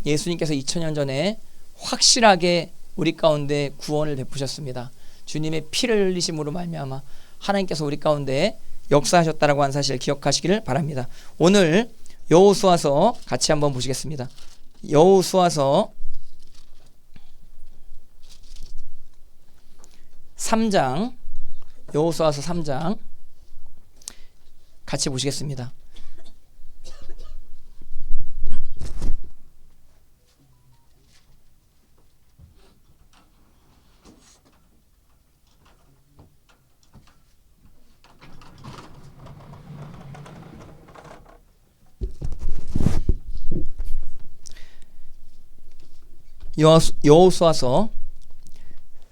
예수님께서 2000년 전에 확실하게 우리 가운데 구원을 베푸셨습니다. 주님의 피를 흘리심으로 말미암아 하나님께서 우리 가운데 역사하셨다라고 하는 사실을 기억하시기를 바랍니다. 오늘 여호수아서 같이 한번 보시겠습니다. 여호수아서 3장, 여호수아서 3장 같이 보시겠습니다. 여호수아서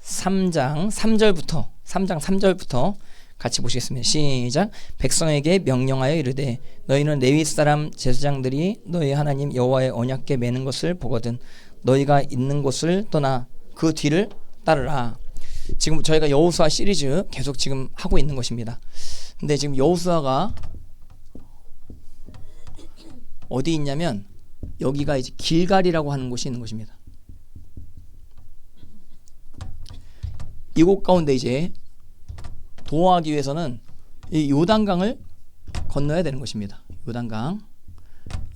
3장 3절부터 같이 보시겠습니다. 시작. 백성에게 명령하여 이르되 너희는 레위 사람 제사장들이 너희 하나님 여호와의 언약궤 매는 것을 보거든 너희가 있는 곳을 떠나 그 뒤를 따르라. 지금 저희가 여호수아 시리즈 계속 지금 하고 있는 것입니다. 근데 지금 여호수아가 어디 있냐면 여기가 이제 길갈이라고 하는 곳이 있는 것입니다. 이곳 가운데 이제 도하기 위해서는 이 요단강을 건너야 되는 것입니다. 요단강,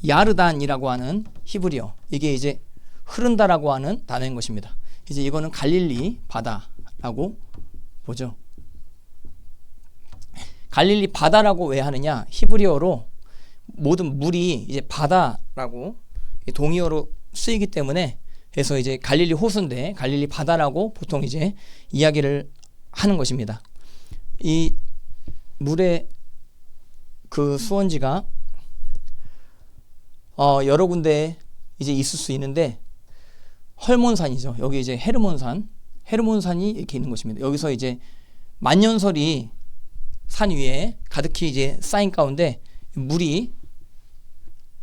야르단이라고 하는 히브리어, 이게 이제 흐른다라고 하는 단어인 것입니다. 이제 이거는 갈릴리 바다라고 보죠. 갈릴리 바다라고 왜 하느냐? 히브리어로 모든 물이 이제 바다라고 동의어로 쓰이기 때문에, 그래서 이제 갈릴리 호수인데 갈릴리 바다라고 보통 이제 이야기를 하는 것입니다. 이 물의 그 수원지가 여러 군데 이제 있을 수 있는데, 헐몬산이죠. 여기 이제 헤르몬산이 이렇게 있는 것입니다. 여기서 이제 만년설이 산 위에 가득히 이제 쌓인 가운데 물이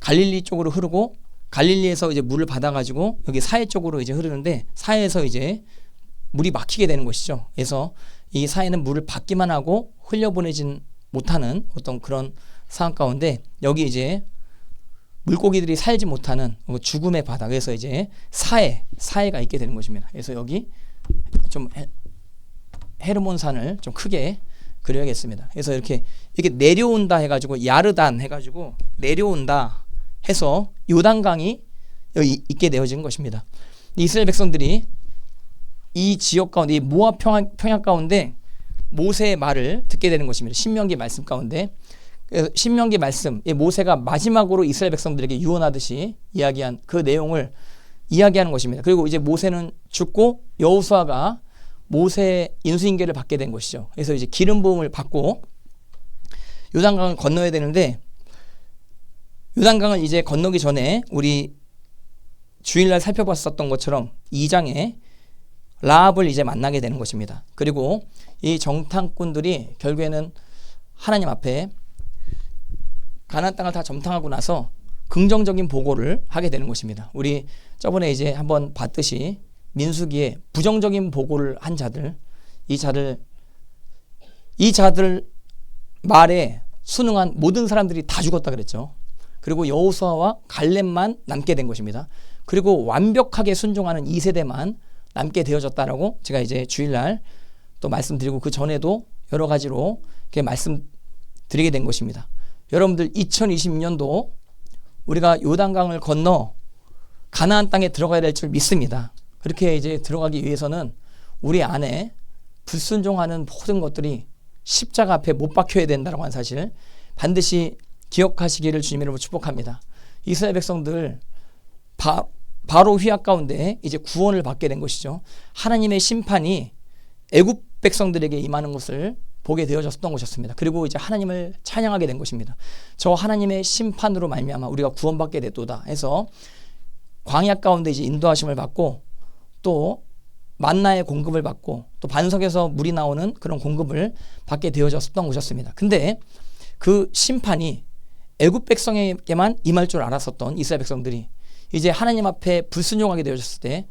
갈릴리 쪽으로 흐르고, 갈릴리에서 이제 물을 받아가지고 여기 사해 쪽으로 이제 흐르는데, 사해에서 이제 물이 막히게 되는 것이죠. 그래서 이 사해는 물을 받기만 하고 흘려보내진 못하는 어떤 그런 상황 가운데, 여기 이제 물고기들이 살지 못하는 죽음의 바다, 그래서 이제 사해가 있게 되는 것입니다. 그래서 여기 좀 헤르몬산을 좀 크게 그려야겠습니다. 그래서 이렇게 내려온다 해가지고, 야르단 해가지고 내려온다 해서 요단강이 여기 있게 되어진 것입니다. 이스라엘 백성들이 이 지역 가운데, 이 모압 평야 가운데 모세의 말을 듣게 되는 것입니다. 신명기 말씀 가운데, 신명기 말씀, 모세가 마지막으로 이스라엘 백성들에게 유언하듯이 이야기한 그 내용을 이야기하는 것입니다. 그리고 이제 모세는 죽고 여호수아가 모세의 인수인계를 받게 된 것이죠. 그래서 이제 기름 부음을 받고 요단강을 건너야 되는데, 요단강을 이제 건너기 전에 우리 주일날 살펴봤었던 것처럼 2장에 라합을 이제 만나게 되는 것입니다. 그리고 이 정탐꾼들이 결국에는 하나님 앞에 가나안 땅을 다 점탕하고 나서 긍정적인 보고를 하게 되는 것입니다. 우리 저번에 이제 한번 봤듯이 민수기에 부정적인 보고를 한 자들, 이 자들 말에 순응한 모든 사람들이 다 죽었다 그랬죠. 그리고 여호수아와 갈렙만 남게 된 것입니다. 그리고 완벽하게 순종하는 2세대만 남게 되어졌다라고 제가 이제 주일날 또 말씀드리고, 그 전에도 여러 가지로 이렇게 말씀드리게 된 것입니다. 여러분들 2020년도 우리가 요단강을 건너 가나안 땅에 들어가야 될 줄 믿습니다. 그렇게 이제 들어가기 위해서는 우리 안에 불순종하는 모든 것들이 십자가 앞에 못 박혀야 된다고 하는 사실 반드시 기억하시기를 주님의 이름으로 축복합니다. 이스라엘 백성들 바로 휘하 가운데 이제 구원을 받게 된 것이죠. 하나님의 심판이 애굽 백성들에게 임하는 것을 보게 되어졌던 것이었습니다. 그리고 이제 하나님을 찬양하게 된 것입니다. 저 하나님의 심판으로 말미암아 우리가 구원받게 됐도다 해서 광야 가운데 이제 인도하심을 받고, 또 만나의 공급을 받고, 또 반석에서 물이 나오는 그런 공급을 받게 되어졌던 것이었습니다. 근데 그 심판이 애굽 백성에게만 임할 줄 알았었던 이스라엘 백성들이 이제 하나님 앞에 불순종하게 되어졌을 때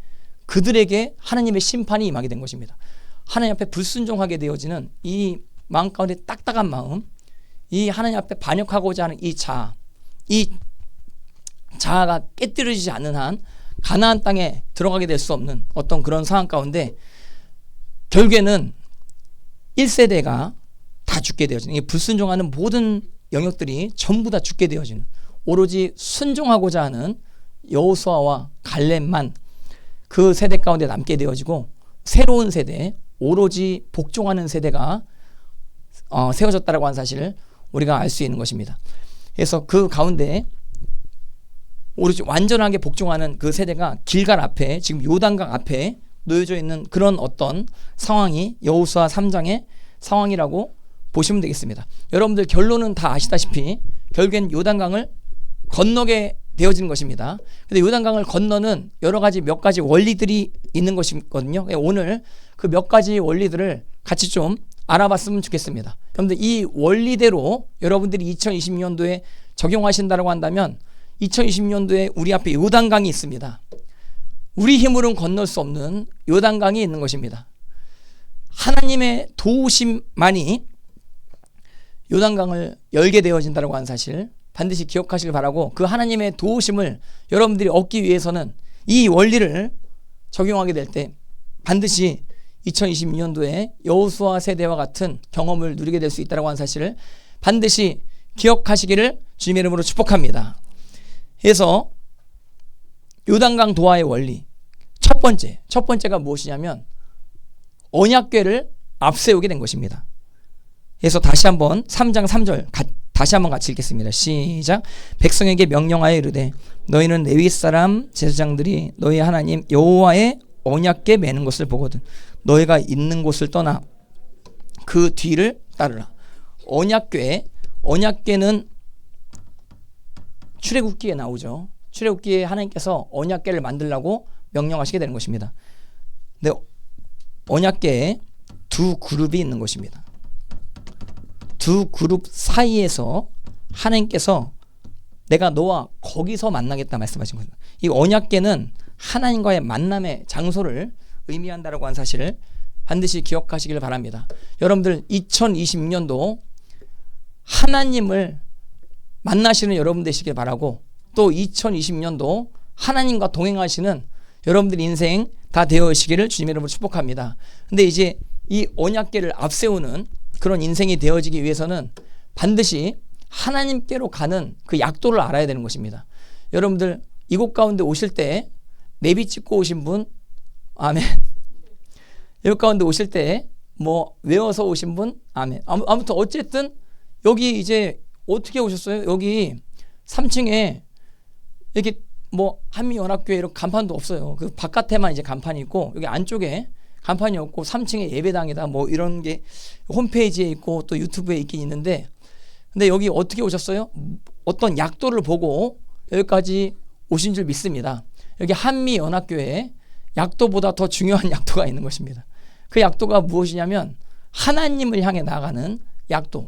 그들에게 하나님의 심판이 임하게 된 것입니다. 하나님 앞에 불순종하게 되어지는 이 마음 가운데 딱딱한 마음, 이 하나님 앞에 반역하고자 하는 이 자아가 깨뜨려지지 않는 한 가나안 땅에 들어가게 될 수 없는 어떤 그런 상황 가운데 결국에는 1세대가 다 죽게 되어지는, 이 불순종하는 모든 영역들이 전부 다 죽게 되어지는, 오로지 순종하고자 하는 여호수아와 갈렙만 그 세대 가운데 남게 되어지고 새로운 세대, 오로지 복종하는 세대가 세워졌다라고 하는 사실을 우리가 알 수 있는 것입니다. 그래서 그 가운데 오로지 완전하게 복종하는 그 세대가 길갈 앞에, 지금 요단강 앞에 놓여져 있는 그런 어떤 상황이 여호수아 3장의 상황이라고 보시면 되겠습니다. 여러분들 결론은 다 아시다시피 결국엔 요단강을 건너게 되어지는 것입니다. 근데 요단강을 건너는 여러 가지 몇 가지 원리들이 있는 것이거든요. 오늘 그 몇 가지 원리들을 같이 좀 알아봤으면 좋겠습니다. 그런데 이 원리대로 여러분들이 2020년도에 적용하신다고 한다면 2020년도에 우리 앞에 요단강이 있습니다. 우리 힘으로는 건널 수 없는 요단강이 있는 것입니다. 하나님의 도우심만이 요단강을 열게 되어진다고 하는 사실 반드시 기억하시길 바라고, 그 하나님의 도우심을 여러분들이 얻기 위해서는 이 원리를 적용하게 될 때 반드시 2022년도에 여호수아 세대와 같은 경험을 누리게 될 수 있다고 하는 사실을 반드시 기억하시기를 주님의 이름으로 축복합니다. 그래서 요단강 도하의 원리 첫 번째가 무엇이냐면 언약궤를 앞세우게 된 것입니다. 그래서 다시 한번 3장 3절 다시 한번 같이 읽겠습니다. 시작. 백성에게 명령하여 이르되 너희는 레위 사람 제사장들이 너희 하나님 여호와의 언약궤 매는 것을 보거든 너희가 있는 곳을 떠나 그 뒤를 따르라. 언약궤는 출애굽기에 나오죠. 출애굽기에 하나님께서 언약궤를 만들라고 명령하시게 되는 것입니다. 근데 언약궤에 두 그룹이 있는 것입니다. 두 그룹 사이에서 하나님께서 내가 너와 거기서 만나겠다 말씀하신 거예요. 이 언약궤는 하나님과의 만남의 장소를 의미한다라고 하는 사실을 반드시 기억하시길 바랍니다. 여러분들 2020년도 하나님을 만나시는 여러분 되시길 바라고, 또 2020년도 하나님과 동행하시는 여러분들 인생 다 되어지기를 주님의 이름으로 축복합니다. 근데 이제 이 언약궤를 앞세우는 그런 인생이 되어지기 위해서는 반드시 하나님께로 가는 그 약도를 알아야 되는 것입니다. 여러분들 이곳 가운데 오실 때 내비 찍고 오신 분 아멘. 이곳 가운데 오실 때 뭐 외워서 오신 분 아멘. 아무튼 어쨌든 여기 이제 어떻게 오셨어요? 여기 3층에 이렇게 뭐 한미연합교회 이런 간판도 없어요. 그 바깥에만 이제 간판이 있고 여기 안쪽에 간판이 없고 3층에 예배당이다 뭐 이런 게 홈페이지에 있고 또 유튜브에 있긴 있는데, 근데 여기 어떻게 오셨어요? 어떤 약도를 보고 여기까지 오신 줄 믿습니다. 여기 한미연합교회에 약도보다 더 중요한 약도가 있는 것입니다. 그 약도가 무엇이냐면 하나님을 향해 나가는 약도,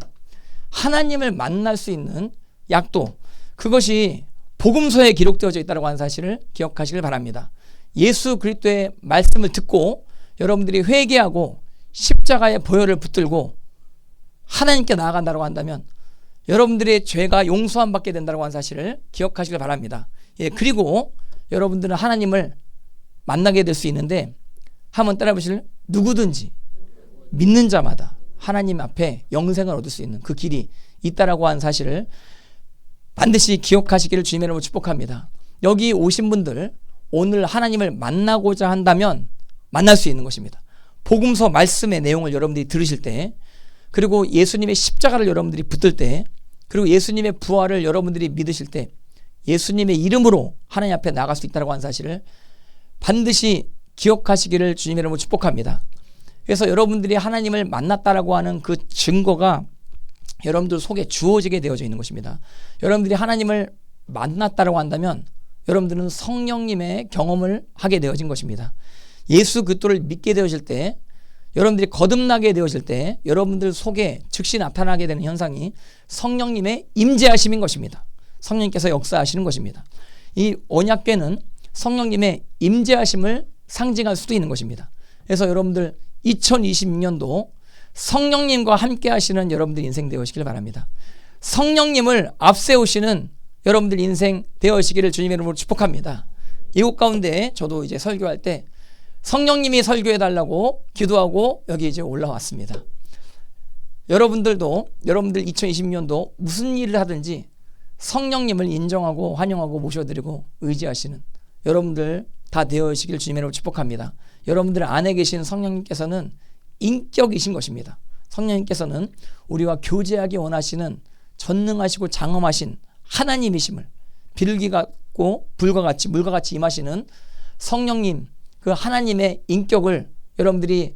하나님을 만날 수 있는 약도, 그것이 복음서에 기록되어져 있다고 하는 사실을 기억하시길 바랍니다. 예수 그리스도의 말씀을 듣고 여러분들이 회개하고 십자가의 보혈을 붙들고 하나님께 나아간다고 한다면 여러분들의 죄가 용서함 받게 된다고 하는 사실을 기억하시길 바랍니다. 예, 그리고 여러분들은 하나님을 만나게 될 수 있는데 한번 따라해 보실, 누구든지 믿는 자마다 하나님 앞에 영생을 얻을 수 있는 그 길이 있다라고 하는 사실을 반드시 기억하시기를 주님의 이름으로 축복합니다. 여기 오신 분들 오늘 하나님을 만나고자 한다면 만날 수 있는 것입니다. 복음서 말씀의 내용을 여러분들이 들으실 때, 그리고 예수님의 십자가를 여러분들이 붙들 때, 그리고 예수님의 부활을 여러분들이 믿으실 때 예수님의 이름으로 하나님 앞에 나갈 수 있다고 하는 사실을 반드시 기억하시기를 주님의 이름으로 축복합니다. 그래서 여러분들이 하나님을 만났다라고 하는 그 증거가 여러분들 속에 주어지게 되어져 있는 것입니다. 여러분들이 하나님을 만났다라고 한다면 여러분들은 성령님의 경험을 하게 되어진 것입니다. 예수 그리스도를 믿게 되어질 때, 여러분들이 거듭나게 되어질 때 여러분들 속에 즉시 나타나게 되는 현상이 성령님의 임재하심인 것입니다. 성령님께서 역사하시는 것입니다. 이 언약궤는 성령님의 임재하심을 상징할 수도 있는 것입니다. 그래서 여러분들 2026년도 성령님과 함께 하시는 여러분들 인생 되시길 바랍니다. 성령님을 앞세우시는 여러분들 인생 되어시기를 주님의 이름으로 축복합니다. 이곳 가운데 저도 이제 설교할 때 성령님이 설교해 달라고 기도하고 여기 이제 올라왔습니다. 여러분들도 여러분들 2020년도 무슨 일을 하든지 성령님을 인정하고 환영하고 모셔드리고 의지하시는 여러분들 다 되어시길 주님의 이름으로 축복합니다. 여러분들 안에 계신 성령님께서는 인격이신 것입니다. 성령님께서는 우리와 교제하기 원하시는 전능하시고 장엄하신 하나님이심을 비둘기 같고 불과 같이 물과 같이 임하시는 성령님 그 하나님의 인격을 여러분들이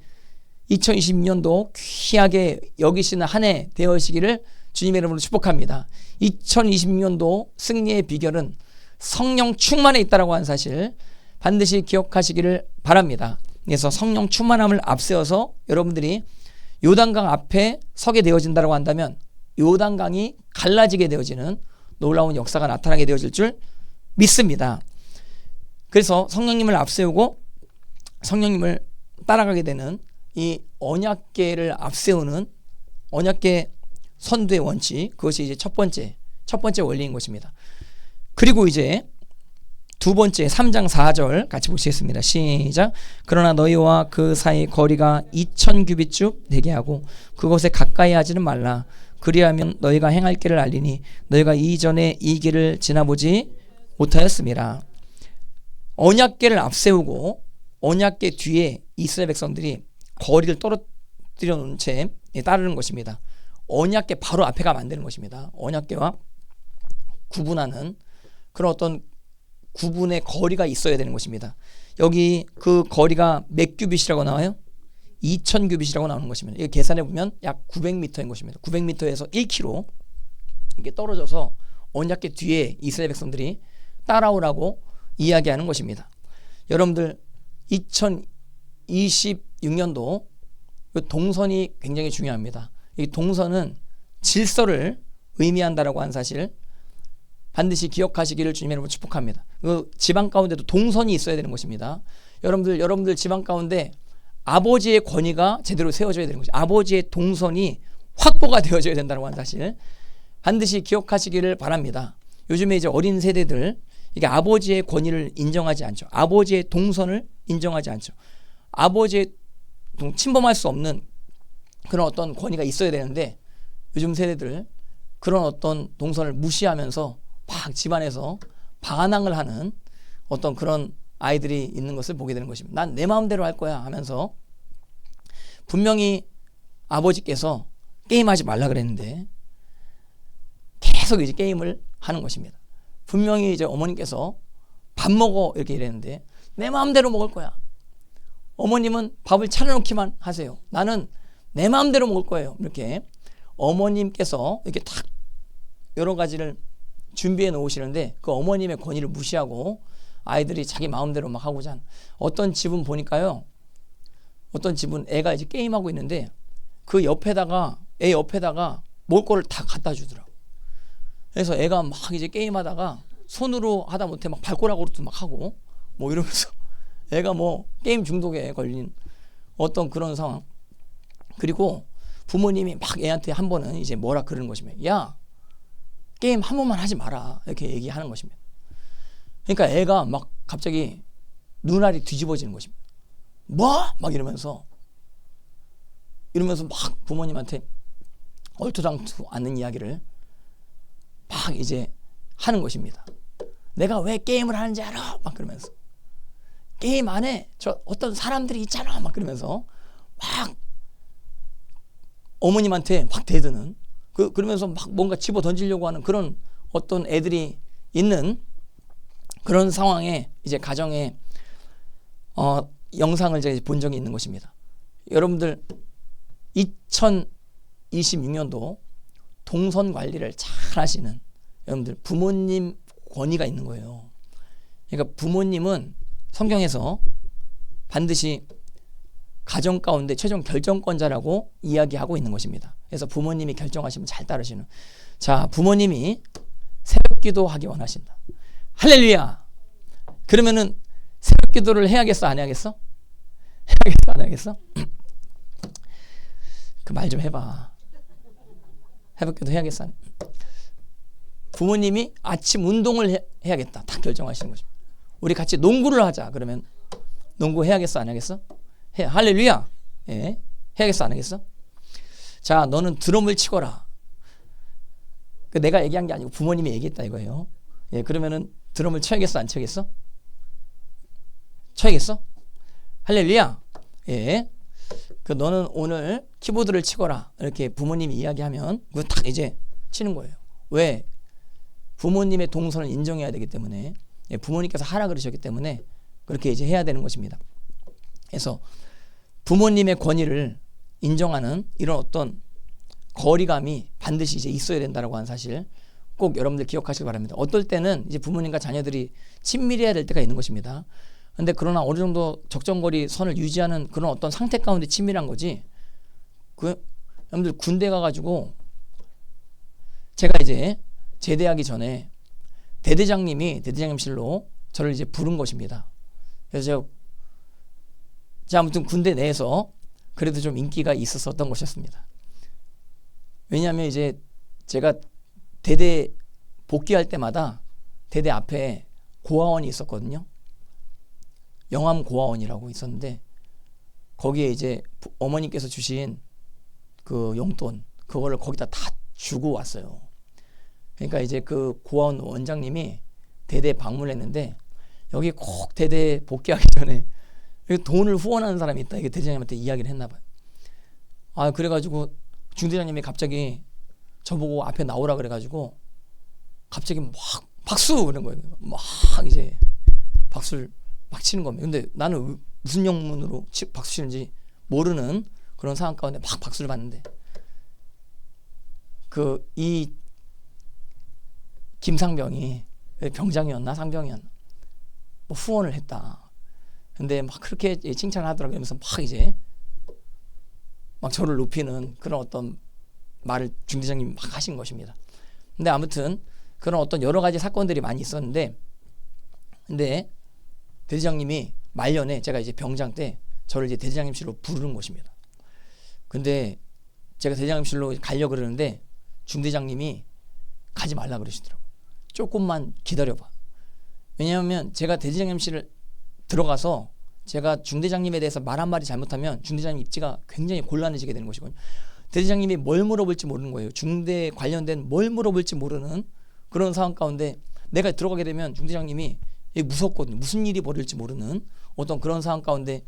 2020년도 귀하게 여기시는 한 해 되어시기를 주님의 이름으로 축복합니다. 2020년도 승리의 비결은 성령 충만에 있다라고 하는 사실 반드시 기억하시기를 바랍니다. 그래서 성령 충만함을 앞세워서 여러분들이 요단강 앞에 서게 되어진다고 한다면 요단강이 갈라지게 되어지는 놀라운 역사가 나타나게 되어질 줄 믿습니다. 그래서 성령님을 앞세우고 성령님을 따라가게 되는 이 언약궤를 앞세우는 언약궤 선두의 원칙, 그것이 이제 첫 번째 원리인 것입니다. 그리고 이제 두 번째 3장 4절 같이 보시겠습니다. 시작. 그러나 너희와 그 사이 거리가 2000규빗쭉 되게 하고 그것에 가까이 하지는 말라. 그리하면 너희가 행할 길을 알리니 너희가 이전에 이 길을 지나보지 못하였음이라. 언약궤를 앞세우고 언약궤 뒤에 이스라엘 백성들이 거리를 떨어뜨려 놓은 채 따르는 것입니다. 언약궤 바로 앞에 가면 안 되는 것입니다. 언약궤와 구분하는 그런 어떤 구분의 거리가 있어야 되는 것입니다. 여기 그 거리가 몇 규빗이라고 나와요? 2000규빗이라고 나오는 것입니다. 이거 계산해 보면 약 900m인 것입니다. 900m에서 1km 이게 떨어져서 언약궤 뒤에 이스라엘 백성들이 따라오라고 이야기하는 것입니다. 여러분들 2026년도 동선이 굉장히 중요합니다. 이 동선은 질서를 의미한다라고 하는 사실 반드시 기억하시기를 주님의 이름으로 축복합니다. 그 지방 가운데도 동선이 있어야 되는 것입니다. 여러분들 지방 가운데 아버지의 권위가 제대로 세워져야 되는 것이죠. 아버지의 동선이 확보가 되어져야 된다고 하는 사실 반드시 기억하시기를 바랍니다. 요즘에 이제 어린 세대들 이게 아버지의 권위를 인정하지 않죠. 아버지의 동선을 인정하지 않죠. 아버지의 침범할 수 없는 그런 어떤 권위가 있어야 되는데 요즘 세대들 그런 어떤 동선을 무시하면서 막 집안에서 반항을 하는 어떤 그런 아이들이 있는 것을 보게 되는 것입니다. 난 내 마음대로 할 거야 하면서 분명히 아버지께서 게임하지 말라 그랬는데 계속 이제 게임을 하는 것입니다. 분명히 이제 어머님께서 밥 먹어 이렇게 이랬는데 내 마음대로 먹을 거야. 어머님은 밥을 차려놓기만 하세요. 나는 내 마음대로 먹을 거예요. 이렇게 어머님께서 이렇게 탁 여러 가지를 준비해 놓으시는데 그 어머님의 권위를 무시하고 아이들이 자기 마음대로 막 하고자 하는 어떤 집은 보니까요. 어떤 집은 애가 이제 게임하고 있는데 그 옆에다가 애 옆에다가 먹을 거를 다 갖다 주더라고. 그래서 애가 막 이제 게임하다가 손으로 하다 못해 막 발가락으로도 막 하고 뭐 이러면서 애가 뭐 게임 중독에 걸린 어떤 그런 상황. 그리고 부모님이 막 애한테 한 번은 이제 뭐라 그러는 것입니다. 야, 게임 한 번만 하지 마라. 이렇게 얘기하는 것입니다. 그러니까 애가 막 갑자기 눈알이 뒤집어지는 것입니다. 뭐? 막 이러면서 막 부모님한테 얼토당토 않는 이야기를 막 이제 하는 것입니다. 내가 왜 게임을 하는지 알아? 막 그러면서 게임 안에 저 어떤 사람들이 있잖아. 막 그러면서 막 어머님한테 막 대드는 그러면서 막 뭔가 집어 던지려고 하는 그런 어떤 애들이 있는 그런 상황에 이제 가정에 영상을 제가 본 적이 있는 것입니다. 여러분들 2026년도 동선 관리를 잘 하시는 여러분들 부모님 권위가 있는 거예요. 그러니까 부모님은 성경에서 반드시 가정 가운데 최종 결정권자라고 이야기하고 있는 것입니다. 그래서 부모님이 결정하시면 잘 따르시는. 자, 부모님이 새벽 기도하기 원하신다. 할렐루야. 그러면은 새벽 기도를 해야겠어, 안 해야겠어? 해야겠어, 안 해야겠어? 그 말 좀 해봐. 새벽 기도 해야겠어, 안 해? 부모님이 아침 운동을 해야겠다 딱 결정하시는 거죠. 우리 같이 농구를 하자. 그러면 농구 해야겠어 안 하겠어? 할렐루야. 예. 해야겠어 안 하겠어? 자, 너는 드럼을 치거라. 내가 얘기한 게 아니고 부모님이 얘기했다 이거예요. 예, 그러면은 드럼을 쳐야겠어 안 쳐야겠어? 쳐야겠어? 할렐루야. 예. 너는 오늘 키보드를 치거라. 이렇게 부모님이 이야기하면 그거 딱 이제 치는 거예요. 왜? 부모님의 동선을 인정해야 되기 때문에, 예, 부모님께서 하라 그러셨기 때문에 그렇게 이제 해야 되는 것입니다. 그래서 부모님의 권위를 인정하는 이런 어떤 거리감이 반드시 이제 있어야 된다라고 하는 사실 꼭 여러분들 기억하시기 바랍니다. 어떨 때는 이제 부모님과 자녀들이 친밀해야 될 때가 있는 것입니다. 근데 그러나 어느 정도 적정거리 선을 유지하는 그런 어떤 상태 가운데 친밀한 거지. 여러분들 군대 가가지고 제가 이제 제대하기 전에 대대장님이 대대장님실로 저를 이제 부른 것입니다. 그래서 제가 아무튼 군대 내에서 그래도 좀 인기가 있었던 것이었습니다. 왜냐하면 이제 제가 대대 복귀할 때마다 대대 앞에 고아원이 있었거든요. 영암 고아원이라고 있었는데 거기에 이제 어머니께서 주신 그 용돈 그거를 거기다 다 주고 왔어요. 그러니까 이제 그 고아원 원장님이 대대 방문했는데 여기 꼭 대대 복귀하기 전에 여기 돈을 후원하는 사람이 있다. 이게 대대장님한테 이야기를 했나 봐요. 아, 그래가지고 중대장님이 갑자기 저보고 앞에 나오라 그래가지고 갑자기 막 박수 그런 거예요. 막 이제 박수를 막 치는 겁니다. 근데 나는 무슨 영문으로 박수 치는지 모르는 그런 상황 가운데 막 박수를 받는데 이 김상병이 병장이었나 상병이었나 뭐 후원을 했다. 근데 막 그렇게 칭찬을 하더라고요. 그러면서 막 이제 막 저를 높이는 그런 어떤 말을 중대장님이 막 하신 것입니다. 근데 아무튼 그런 어떤 여러 가지 사건들이 많이 있었는데 근데 대대장님이 말년에 제가 이제 병장 때 저를 이제 대대장님실로 부르는 것입니다. 근데 제가 대대장님실로 가려고 그러는데 중대장님이 가지 말라 그러시더라고요. 조금만 기다려봐. 왜냐하면 제가 대대장님실을 들어가서 제가 중대장님에 대해서 말 한마디 잘못하면 중대장님 입지가 굉장히 곤란해지게 되는 것이거든요. 대대장님이 뭘 물어볼지 모르는 거예요. 중대 관련된 뭘 물어볼지 모르는 그런 상황 가운데 내가 들어가게 되면 중대장님이 무섭거든요. 무슨 일이 벌어질지 모르는 어떤 그런 상황 가운데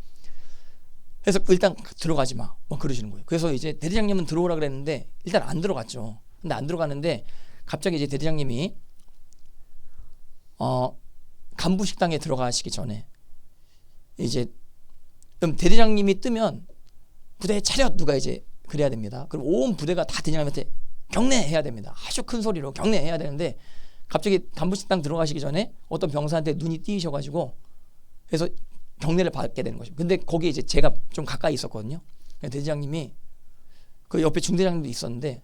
그래서 일단 들어가지 마. 뭐 그러시는 거예요. 그래서 이제 대대장님은 들어오라 그랬는데 일단 안 들어갔죠. 근데 안 들어갔는데 갑자기 이제 대대장님이 간부 식당에 들어가시기 전에 이제 그럼 대대장님이 뜨면 부대 차렷 누가 이제 그래야 됩니다. 그럼 온 부대가 다 대대장님한테 경례해야 됩니다. 아주 큰 소리로 경례해야 되는데 갑자기 간부식당 들어가시기 전에 어떤 병사한테 눈이 띄이셔가지고 그래서 경례를 받게 되는 것입니다. 근데 거기에 이제 제가 좀 가까이 있었거든요. 대대장님이 그 옆에 중대장님도 있었는데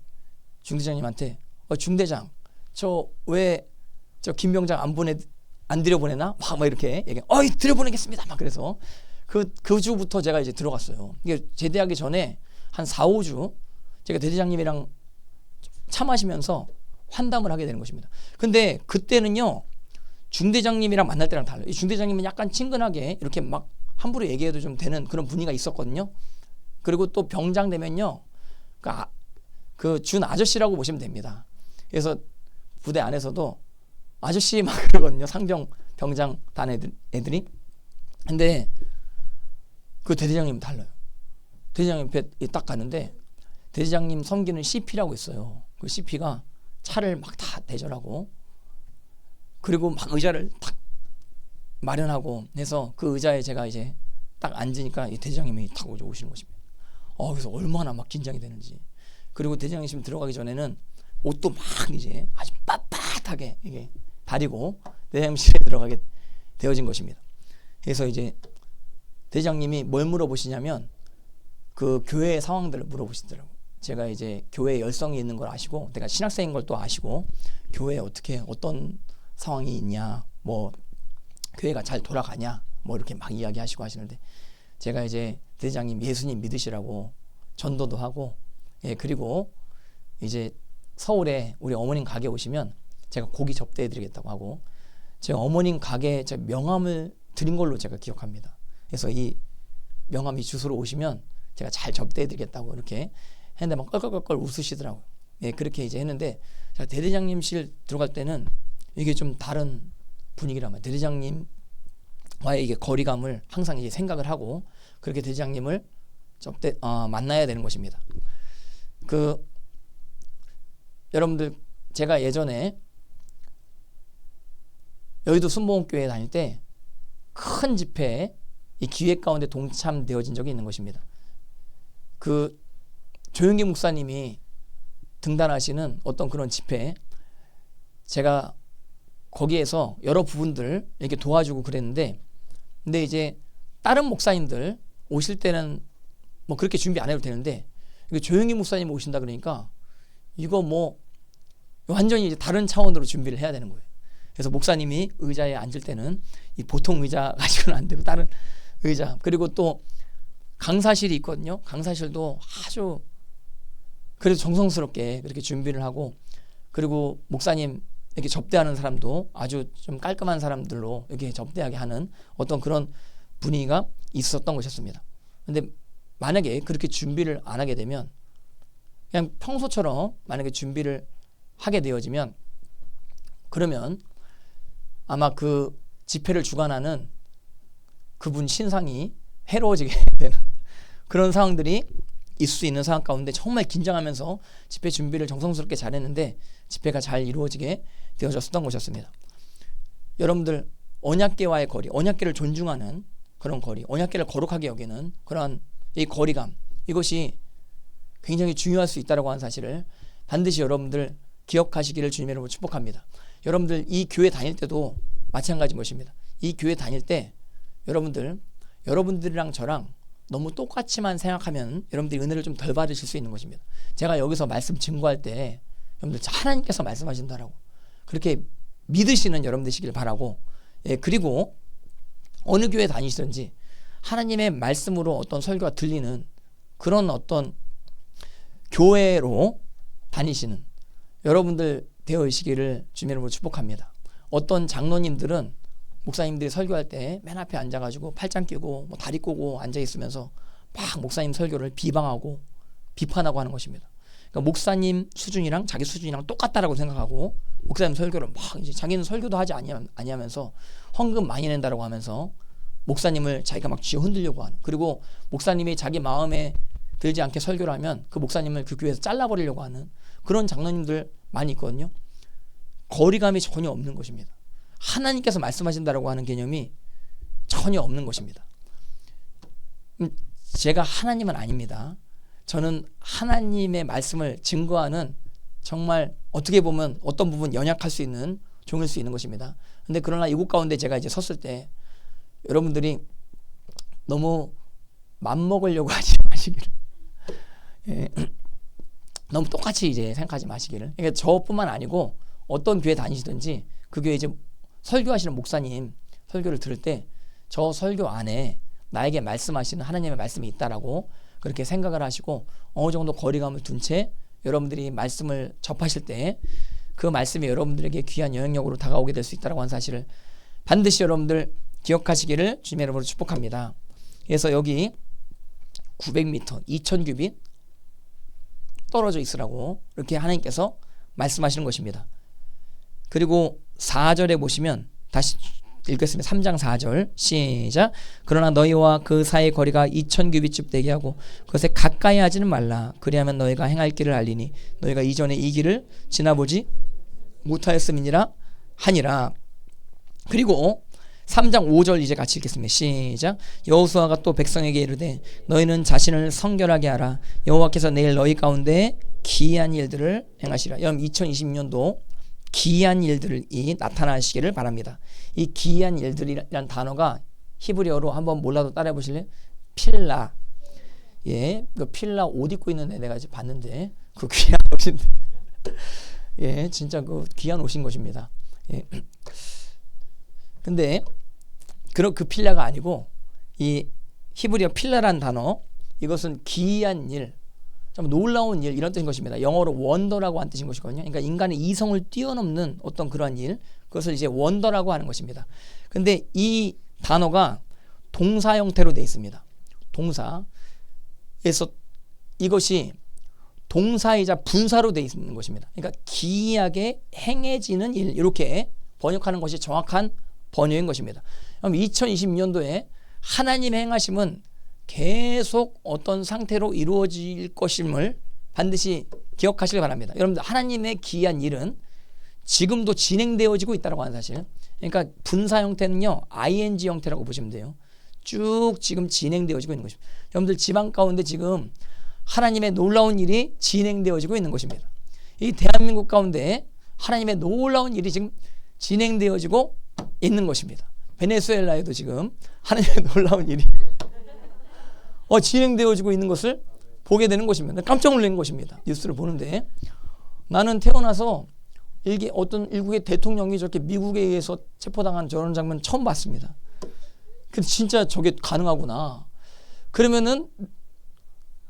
중대장님한테 중대장 저 왜 저 김병장 안 들여보내나? 막 이렇게 얘기. 들여보내겠습니다. 막 그래서 그 주부터 제가 이제 들어갔어요. 이게 제대하기 전에 한 4, 5주 제가 대대장님이랑 차 마시면서 환담을 하게 되는 것입니다. 근데 그때는요 중대장님이랑 만날 때랑 달라요. 이 중대장님은 약간 친근하게 이렇게 막 함부로 얘기해도 좀 되는 그런 분위기가 있었거든요. 그리고 또 병장 되면요 그 준 아저씨라고 보시면 됩니다. 그래서 부대 안에서도 아저씨 막 그러거든요. 상병 병장 단 애들이. 근데 그 대대장님 달라요. 대대장님 배 딱 가는데 대대장님 섬기는 CP라고 있어요. 그 CP가 차를 막 다 대절하고 그리고 막 의자를 딱 마련하고 해서 그 의자에 제가 이제 딱 앉으니까 이 대대장님이 딱 오시는 것입니다. 그래서 얼마나 막 긴장이 되는지. 그리고 대대장님 들어가기 전에는 옷도 막 이제 아주 빳빳하게 이게 다리고 대대장실에 들어가게 되어진 것입니다. 그래서 이제 대대장님이 뭘 물어보시냐면 그 교회의 상황들을 물어보시더라고요. 제가 이제 교회에 열성이 있는 걸 아시고 내가 신학생인 걸 또 아시고 교회에 어떤 상황이 있냐 뭐 교회가 잘 돌아가냐 뭐 이렇게 막 이야기하시고 하시는데 제가 이제 대대장님 예수님 믿으시라고 전도도 하고 그리고 이제 서울에 우리 어머님 가게 오시면 제가 고기 접대해 드리겠다고 하고 제 어머님 가게에 제 명함을 드린 걸로 제가 기억합니다. 그래서 이 명함 이 주소로 오시면 제가 잘 접대해 드리겠다고 이렇게 했는데 막 껄껄껄껄 웃으시더라고요. 예, 그렇게 이제 했는데 제가 대대장님실 들어갈 때는 이게 좀 다른 분위기라면 대대장님과의 이게 거리감을 항상 이제 생각을 하고 그렇게 대대장님을 만나야 되는 것입니다. 여러분들 제가 예전에 여의도 순복음교회 다닐 때 큰 집회에 이 기획 가운데 동참되어진 적이 있는 것입니다. 조영기 목사님이 등단하시는 어떤 그런 집회에 제가 거기에서 여러 부분들 이렇게 도와주고 그랬는데 근데 이제 다른 목사님들 오실 때는 뭐 그렇게 준비 안 해도 되는데 조영기 목사님 오신다 그러니까 이거 뭐 완전히 이제 다른 차원으로 준비를 해야 되는 거예요. 그래서 목사님이 의자에 앉을 때는 이 보통 의자 가지고는 안 되고 다른 의자 그리고 또 강사실이 있거든요. 강사실도 아주 그래도 정성스럽게 그렇게 준비를 하고 그리고 목사님 이렇게 접대하는 사람도 아주 좀 깔끔한 사람들로 이렇게 접대하게 하는 어떤 그런 분위기가 있었던 것이었습니다. 근데 만약에 그렇게 준비를 안 하게 되면 그냥 평소처럼 만약에 준비를 하게 되어지면 그러면 아마 그 집회를 주관하는 그분 신상이 해로워지게 되는 그런 상황들이 있을 수 있는 상황 가운데 정말 긴장하면서 집회 준비를 정성스럽게 잘했는데 집회가 잘 이루어지게 되어졌었던 것이었습니다. 여러분들 언약궤와의 거리, 언약궤를 존중하는 그런 거리, 언약궤를 거룩하게 여기는 그러한 이 거리감 이것이 굉장히 중요할 수 있다고 하는 사실을 반드시 여러분들 기억하시기를 주님의 이름으로 축복합니다. 여러분들 이 교회 다닐 때도 마찬가지인 것입니다. 이 교회 다닐 때 여러분들이랑 저랑 너무 똑같이만 생각하면 여러분들이 은혜를 좀 덜 받으실 수 있는 것입니다. 제가 여기서 말씀 증거할 때 여러분들 하나님께서 말씀하신다라고 그렇게 믿으시는 여러분들이시길 바라고 그리고 어느 교회 다니시든지 하나님의 말씀으로 어떤 설교가 들리는 그런 어떤 교회로 다니시는 여러분들 되어시기를 주님의 이름으로 축복합니다. 어떤 장로님들은 목사님들이 설교할 때 맨 앞에 앉아가지고 팔짱 끼고 뭐 다리 꼬고 앉아 있으면서 막 목사님 설교를 비방하고 비판하고 하는 것입니다. 그러니까 목사님 수준이랑 자기 수준이랑 똑같다라고 생각하고 목사님 설교를 막 이제 자기는 설교도 하지 아니하면서 헌금 많이 낸다라고 하면서 목사님을 자기가 막 쥐어 흔들려고 하는 그리고 목사님이 자기 마음에 들지 않게 설교를 하면 그 목사님을 그 교회에서 잘라버리려고 하는 그런 장로님들 많이 있거든요. 거리감이 전혀 없는 것입니다. 하나님께서 말씀하신다라고 하는 개념이 전혀 없는 것입니다. 제가 하나님은 아닙니다. 저는 하나님의 말씀을 증거하는 정말 어떻게 보면 어떤 부분 연약할 수 있는 종일 수 있는 것입니다. 근데 그러나 이곳 가운데 제가 이제 섰을 때 여러분들이 너무 맘먹으려고 하지 마시기를 너무 똑같이 이제 생각하지 마시기를 그러니까 저뿐만 아니고 어떤 교회 다니시든지 그 교회 이제 설교하시는 목사님 설교를 들을 때 저 설교 안에 나에게 말씀하시는 하나님의 말씀이 있다라고 그렇게 생각을 하시고 어느 정도 거리감을 둔 채 여러분들이 말씀을 접하실 때 그 말씀이 여러분들에게 귀한 영향력으로 다가오게 될 수 있다고 하는 사실을 반드시 여러분들 기억하시기를 주님의 이름으로 축복합니다. 그래서 여기 900m, 2000규빗 떨어져 있으라고 이렇게 하나님께서 말씀하시는 것입니다. 그리고 4절에 보시면 다시 읽겠습니다. 3장 4절 시작. 그러나 너희와 그 사이의 거리가 2000규빗쯤 되게 하고 그것에 가까이 하지는 말라. 그리하면 너희가 행할 길을 알리니 너희가 이전에 이 길을 지나보지 못하였음이니라 하니라. 그리고 3장 5절 이제 같이 읽겠습니다. 시작. 여호수아가 또 백성에게 이르되 너희는 자신을 성결하게 하라. 여호와께서 내일 너희 가운데 기이한 일들을 행하시라. 여러분 2020년도 기이한 일들이 나타나시기를 바랍니다. 이 기이한 일들이라는 단어가 히브리어로 한번 몰라도 따라해 보실래요? 필라. 예, 그 필라 옷 입고 있는데 내가 이제 봤는데 그 귀한 옷인데, 예, 진짜 그 귀한 옷인 것입니다. 예. 근데 그 필라가 아니고 이 히브리어 필라란 단어 이것은 기이한 일, 참 놀라운 일, 이런 뜻인 것입니다. 영어로 원더라고 한 뜻인 것이거든요. 그러니까 인간의 이성을 뛰어넘는 어떤 그러한 일, 그것을 이제 원더라고 하는 것입니다. 근데 이 단어가 동사 형태로 되어 있습니다. 동사. 그래서 이것이 동사이자 분사로 되어 있는 것입니다. 그러니까 기이하게 행해지는 일, 이렇게 번역하는 것이 정확한 번역인 것입니다. 그럼 2020년도에 하나님의 행하심은 계속 어떤 상태로 이루어질 것임을 반드시 기억하시기 바랍니다. 여러분들, 하나님의 기이한 일은 지금도 진행되어지고 있다고 하는 사실. 그러니까 분사 형태는요, ing 형태라고 보시면 돼요. 쭉 지금 진행되어지고 있는 것입니다. 여러분들, 지방 가운데 지금 하나님의 놀라운 일이 진행되어지고 있는 것입니다. 이 대한민국 가운데 하나님의 놀라운 일이 지금 진행되어지고 있는 것입니다. 베네수엘라에도 지금 하나님의 놀라운 일이 진행되어지고 있는 것을 보게 되는 것입니다. 깜짝 놀란 것입니다. 뉴스를 보는데, 나는 태어나서 어떤 일국의 대통령이 저렇게 미국에 의해서 체포당한 저런 장면 처음 봤습니다. 근데 진짜 저게 가능하구나. 그러면은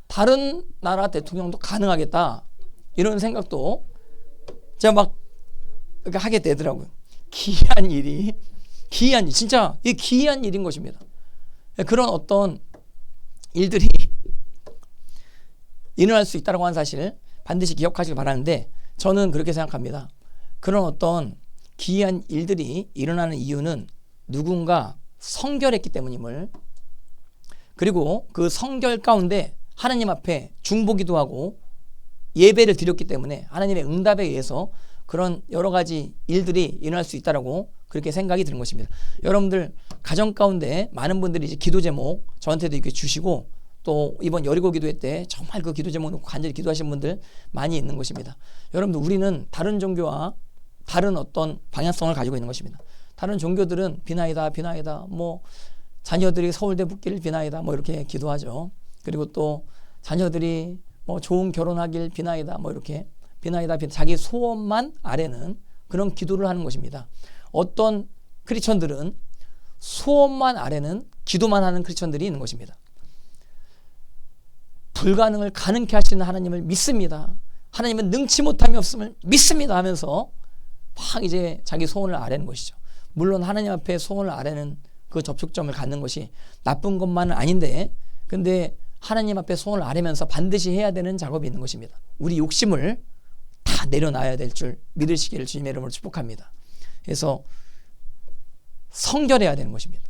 다른 나라 대통령도 가능하겠다, 이런 생각도 제가 막 하게 되더라고요. 기이한 일이, 기이한 일, 진짜 이 기이한 일인 것입니다. 그런 어떤 일들이 일어날 수 있다고 하는 사실 반드시 기억하시길 바라는데, 저는 그렇게 생각합니다. 그런 어떤 기이한 일들이 일어나는 이유는 누군가 성결했기 때문임을, 그리고 그 성결 가운데 하나님 앞에 중보기도 하고 예배를 드렸기 때문에 하나님의 응답에 의해서 그런 여러 가지 일들이 일어날 수 있다라고 그렇게 생각이 드는 것입니다. 여러분들 가정 가운데 많은 분들이 이제 기도 제목 저한테도 이렇게 주시고, 또 이번 여리고 기도회 때 정말 그 기도 제목 놓고 간절히 기도하신 분들 많이 있는 것입니다. 여러분들, 우리는 다른 종교와 다른 어떤 방향성을 가지고 있는 것입니다. 다른 종교들은 비나이다, 비나이다, 뭐 자녀들이 서울대 붙기를 비나이다, 뭐 이렇게 기도하죠. 그리고 또 자녀들이 뭐 좋은 결혼하길 비나이다, 뭐 이렇게 비나이다, 자기 소원만 아래는 그런 기도를 하는 것입니다. 어떤 크리스천들은 소원만 아래는 기도만 하는 크리스천들이 있는 것입니다. 불가능을 가능케 하시는 하나님을 믿습니다. 하나님은 능치 못함이 없음을 믿습니다 하면서 막 이제 자기 소원을 아뢰는 것이죠. 물론 하나님 앞에 소원을 아뢰는 그 접촉점을 갖는 것이 나쁜 것만은 아닌데, 근데 하나님 앞에 소원을 아뢰면서 반드시 해야 되는 작업이 있는 것입니다. 우리 욕심을 다 내려놔야 될 줄 믿으시기를 주님의 이름으로 축복합니다. 그래서 성결해야 되는 것입니다.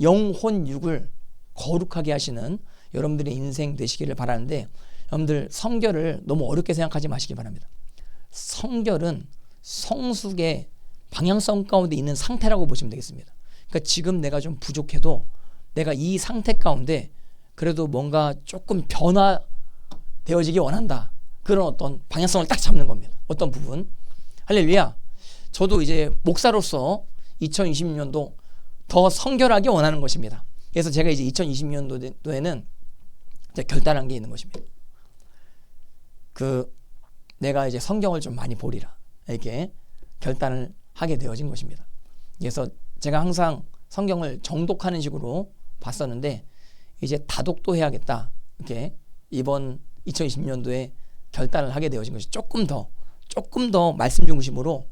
영혼 육을 거룩하게 하시는 여러분들의 인생 되시기를 바라는데, 여러분들 성결을 너무 어렵게 생각하지 마시기 바랍니다. 성결은 성숙의 방향성 가운데 있는 상태라고 보시면 되겠습니다. 그러니까 지금 내가 좀 부족해도 내가 이 상태 가운데 그래도 뭔가 조금 변화되어지기 원한다, 그런 어떤 방향성을 딱 잡는 겁니다. 어떤 부분. 할렐루야. 저도 이제 목사로서 2020년도 더 성결하게 원하는 것입니다. 그래서 제가 이제 2020년도에는 이제 결단한 게 있는 것입니다. 내가 이제 성경을 좀 많이 보리라, 이렇게 결단을 하게 되어진 것입니다. 그래서 제가 항상 성경을 정독하는 식으로 봤었는데, 이제 다독도 해야겠다, 이렇게 이번 2020년도에 결단을 하게 되어진 것이 조금 더 말씀 중심으로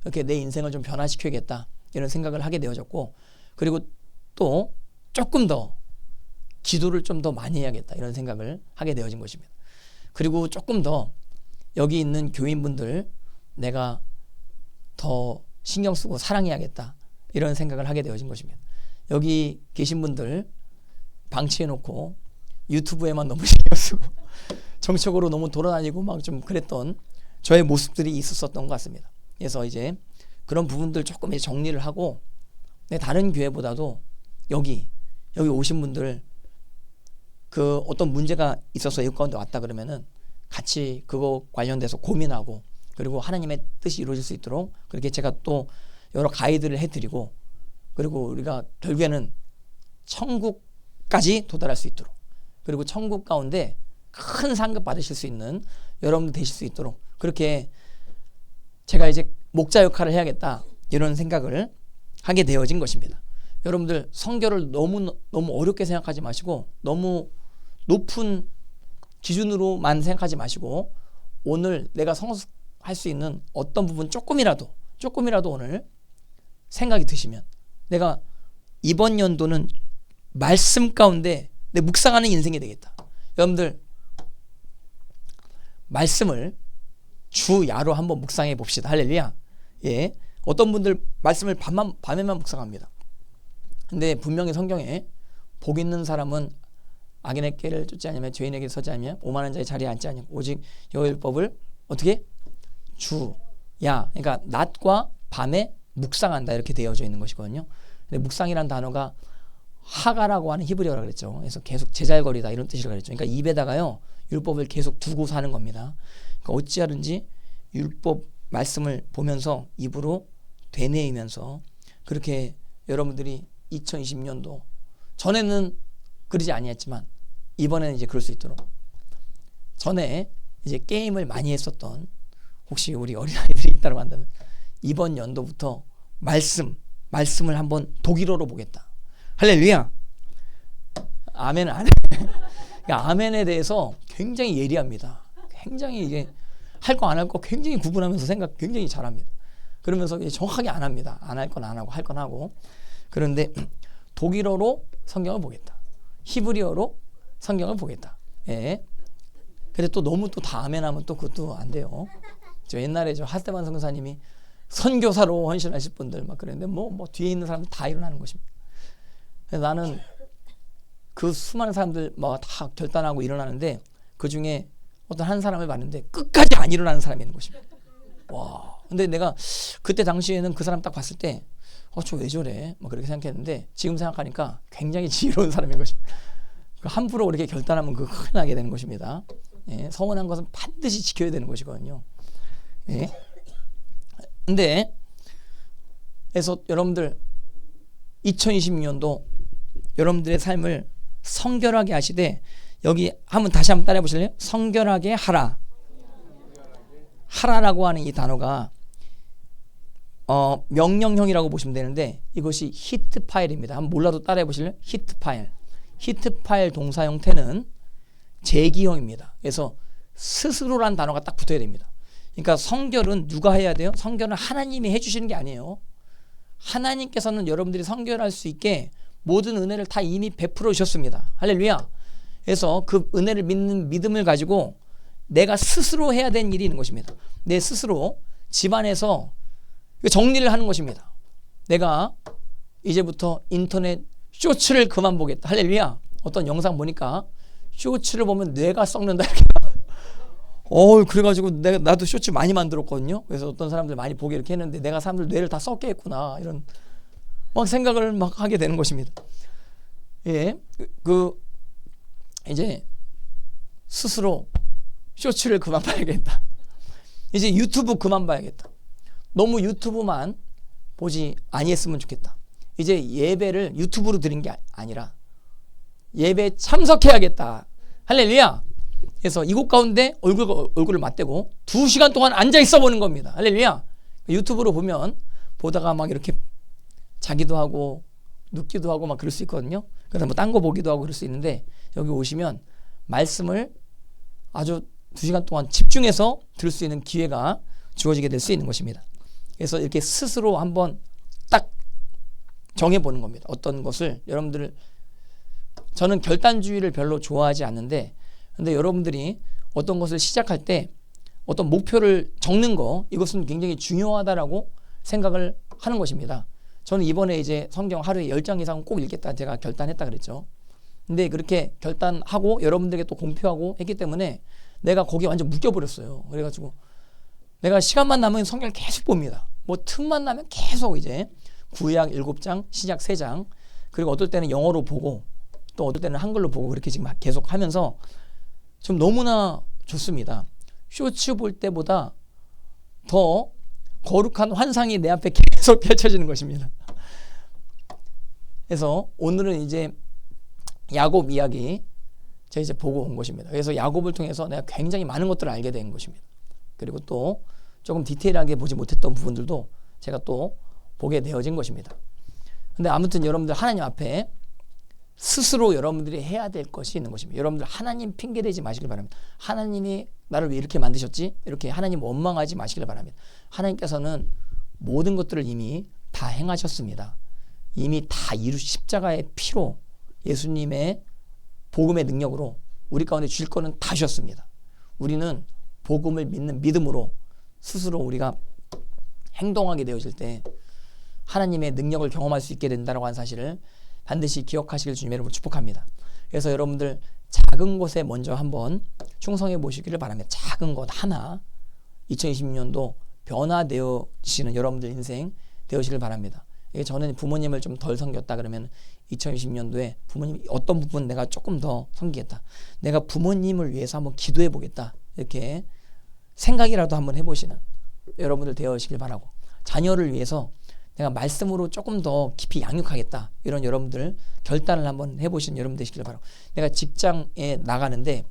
이렇게 내 인생을 좀 변화시켜야겠다, 이런 생각을 하게 되어졌고, 그리고 또 조금 더 기도를 좀 더 많이 해야겠다, 이런 생각을 하게 되어진 것입니다. 그리고 조금 더 여기 있는 교인분들 내가 더 신경 쓰고 사랑해야겠다, 이런 생각을 하게 되어진 것입니다. 여기 계신 분들 방치해놓고 유튜브에만 너무 신경 쓰고 정적으로 너무 돌아다니고 막 좀 그랬던 저의 모습들이 있었던 것 같습니다. 그래서 이제 그런 부분들 조금 이제 정리를 하고, 다른 교회보다도 여기 오신 분들 그 어떤 문제가 있어서 여기 가운데 왔다 그러면은 같이 그거 관련돼서 고민하고, 그리고 하나님의 뜻이 이루어질 수 있도록 그렇게 제가 또 여러 가이드를 해드리고, 그리고 우리가 결국에는 천국까지 도달할 수 있도록, 그리고 천국 가운데 큰 상급 받으실 수 있는 여러분들 되실 수 있도록, 그렇게 제가 이제 목자 역할을 해야겠다, 이런 생각을 하게 되어진 것입니다. 여러분들 성결을 너무 어렵게 생각하지 마시고, 너무 높은 기준으로만 생각하지 마시고 오늘 내가 성숙할 수 있는 어떤 부분 조금이라도 오늘 생각이 드시면 내가 이번 연도는 말씀 가운데 내 묵상하는 인생이 되겠다. 여러분들 말씀을 주야로 한번 묵상해 봅시다. 할렐루야. 예. 어떤 분들 말씀을 밤에만 묵상합니다. 근데 분명히 성경에 복 있는 사람은 악인의 길을 쫓지 않으며 죄인의 길을 서지 않으며 오만한 자의 자리에 앉지 않으며 오직 여호와의 율법을 어떻게? 주야. 그러니까 낮과 밤에 묵상한다 이렇게 되어져 있는 것이거든요. 근데 묵상이란 단어가 하가라고 하는 히브리어라 그랬죠. 그래서 계속 제잘거리다 이런 뜻이라고 그랬죠. 그러니까 입에다가요 율법을 계속 두고 사는 겁니다. 그러니까 어찌하든지 율법 말씀을 보면서 입으로 되뇌이면서 그렇게 여러분들이 2020년도 전에는 그러지 아니했지만 이번에는 이제 그럴 수 있도록 전에 이제 게임을 많이 했었던 혹시 우리 어린아이들이 있다고 한다면 이번 연도부터 말씀을 한번 독일어로 보겠다. 할렐루야. 아멘 안 해. 그러니까 아멘에 대해서 굉장히 예리합니다. 굉장히 이게 할 거 안 할 거 굉장히 구분하면서 생각 굉장히 잘합니다. 그러면서 정확하게 안 합니다. 안 할 건 안 하고 할 건 하고. 그런데 독일어로 성경을 보겠다. 히브리어로 성경을 보겠다. 예. 근데 또 너무 또 다 아멘하면 또 그것도 안 돼요. 저 옛날에 저 하스테반 선교사님이 선교사로 헌신하실 분들 막 그랬는데 뭐 뒤에 있는 사람들 다 일어나는 것입니다. 그래서 나는 그 수많은 사람들 막 다 결단하고 일어나는데 그 중에 어떤 한 사람을 봤는데 끝까지 안 일어나는 사람이 있는 것입니다. 와. 근데 내가 그때 당시에는 그 사람 딱 봤을 때 저 왜 저래? 막 그렇게 생각했는데 지금 생각하니까 굉장히 지혜로운 사람인 것입니다. 함부로 그렇게 결단하면 그 큰일 나게 되는 것입니다. 예, 서원한 것은 반드시 지켜야 되는 것이거든요. 예. 근데 그래서 여러분들 2020년도 여러분들의 삶을 성결하게 하시되 여기 다시 한번 따라해 보실래요? 성결하게 하라. 하라라고 하는 이 단어가 명령형이라고 보시면 되는데 이것이 히트 파일입니다. 한번 몰라도 따라해 보실래요? 히트 파일. 히트 파일 동사 형태는 제기형입니다. 그래서 스스로란 단어가 딱 붙어야 됩니다. 그러니까 성결은 누가 해야 돼요? 성결은 하나님이 해주시는 게 아니에요. 하나님께서는 여러분들이 성결할 수 있게 모든 은혜를 다 이미 베풀어 주셨습니다. 할렐루야. 그래서 그 은혜를 믿는 믿음을 가지고 내가 스스로 해야 되는 일이 있는 것입니다. 내 스스로 집안에서 정리를 하는 것입니다. 내가 이제부터 인터넷 쇼츠를 그만 보겠다. 할렐루야. 어떤 영상 보니까 쇼츠를 보면 뇌가 썩는다 이렇게. 그래가지고 나도 쇼츠 많이 만들었거든요. 그래서 어떤 사람들 많이 보게 이렇게 했는데 내가 사람들 뇌를 다 썩게 했구나 이런 막 생각을 막 하게 되는 것입니다. 예, 이제 스스로 쇼츠를 그만 봐야겠다. 이제 유튜브 그만 봐야겠다. 너무 유튜브만 보지 아니했으면 좋겠다. 이제 예배를 유튜브로 드린 게 아니라 예배에 참석해야겠다. 할렐루야. 그래서 이곳 가운데 얼굴을 맞대고 2시간 동안 앉아 있어 보는 겁니다. 할렐루야. 유튜브로 보다가 막 이렇게 자기도 하고 눕기도 하고 막 그럴 수 있거든요. 그다음에 딴 거 보기도 하고 그럴 수 있는데 여기 오시면 말씀을 아주 2시간 동안 집중해서 들을 수 있는 기회가 주어지게 될 수 있는 것입니다. 그래서 이렇게 스스로 한번 딱 정해보는 겁니다. 어떤 것을 저는 결단주의를 별로 좋아하지 않는데 근데 여러분들이 어떤 것을 시작할 때 어떤 목표를 적는 거 이것은 굉장히 중요하다라고 생각을 하는 것입니다. 저는 이번에 이제 성경 하루에 10장 이상은 꼭 읽겠다 제가 결단했다 그랬죠. 근데 그렇게 결단하고 여러분들에게 또 공표하고 했기 때문에 내가 거기에 완전 묶여버렸어요. 그래가지고 내가 시간만 나면 성경을 계속 봅니다. 뭐 틈만 나면 계속 이제 구약 7장, 신약 3장 그리고 어떨 때는 영어로 보고 또 어떨 때는 한글로 보고 그렇게 지금 계속 하면서 좀 너무나 좋습니다. 쇼츠 볼 때보다 더 거룩한 환상이 내 앞에 계속 펼쳐지는 것입니다. 그래서 오늘은 이제 야곱 이야기 제가 이제 보고 온 것입니다. 그래서 야곱을 통해서 내가 굉장히 많은 것들을 알게 된 것입니다. 그리고 또 조금 디테일하게 보지 못했던 부분들도 제가 또 보게 되어진 것입니다. 근데 아무튼 여러분들 하나님 앞에 스스로 여러분들이 해야 될 것이 있는 것입니다. 여러분들 하나님 핑계대지 마시길 바랍니다. 하나님이 나를 왜 이렇게 만드셨지? 이렇게 하나님 원망하지 마시길 바랍니다. 하나님께서는 모든 것들을 이미 다 행하셨습니다. 이미 다 십자가의 피로 예수님의 복음의 능력으로 우리 가운데 주실 거는 다 주셨습니다. 우리는 복음을 믿는 믿음으로 스스로 우리가 행동하게 되어질 때 하나님의 능력을 경험할 수 있게 된다고 하는 사실을 반드시 기억하시길 주님의 이름으로 축복합니다. 그래서 여러분들 작은 것에 먼저 한번 충성해 보시기를 바랍니다. 작은 것 하나 2026년도 변화되어지시는 여러분들 인생 되어지길 바랍니다. 저는 부모님을 좀 덜 섬겼다 그러면 2020년도에 부모님 어떤 부분 내가 조금 더 섬기겠다. 내가 부모님을 위해서 한번 기도해 보겠다. 이렇게 생각이라도 한번 해보시는 여러분들 되어지길 바라고, 자녀를 위해서 내가 말씀으로 조금 더 깊이 양육하겠다. 이런 여러분들 결단을 한번 해보시는 여러분 되시길 바라고. 내가 직장에 나가는데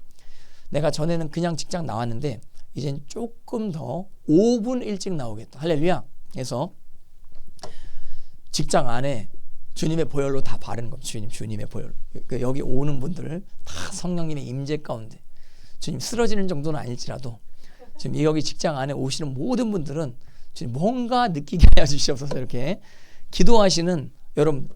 내가 전에는 그냥 직장 나왔는데 이젠 조금 더 5분 일찍 나오겠다. 할렐루야. 그래서 직장 안에 주님의 보혈로 다 바르는 겁니다. 주님의 보혈. 여기 오는 분들 다 성령님의 임재 가운데 주님 쓰러지는 정도는 아닐지라도 지금 여기 직장 안에 오시는 모든 분들은 주님 뭔가 느끼게 하여 주시옵소서. 이렇게 기도하시는 여러분,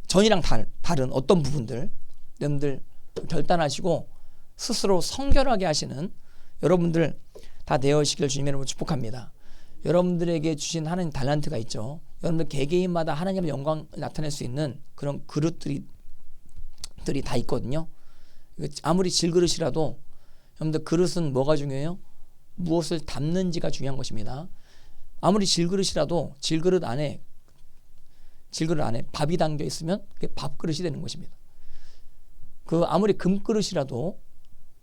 전이랑 다른 어떤 부분들 여러분들 결단하시고 스스로 성결하게 하시는 여러분들 다 되어시길 주님의 이름으로 축복합니다. 여러분들에게 주신 하나님 달란트가 있죠. 여러분들 개개인마다 하나님의 영광을 나타낼 수 있는 그런 그릇들이 다 있거든요. 아무리 질그릇이라도 여러분들 그릇은 뭐가 중요해요? 무엇을 담는지가 중요한 것입니다. 아무리 질그릇이라도 질그릇 안에 밥이 담겨 있으면 그게 밥그릇이 되는 것입니다. 그 아무리 금그릇이라도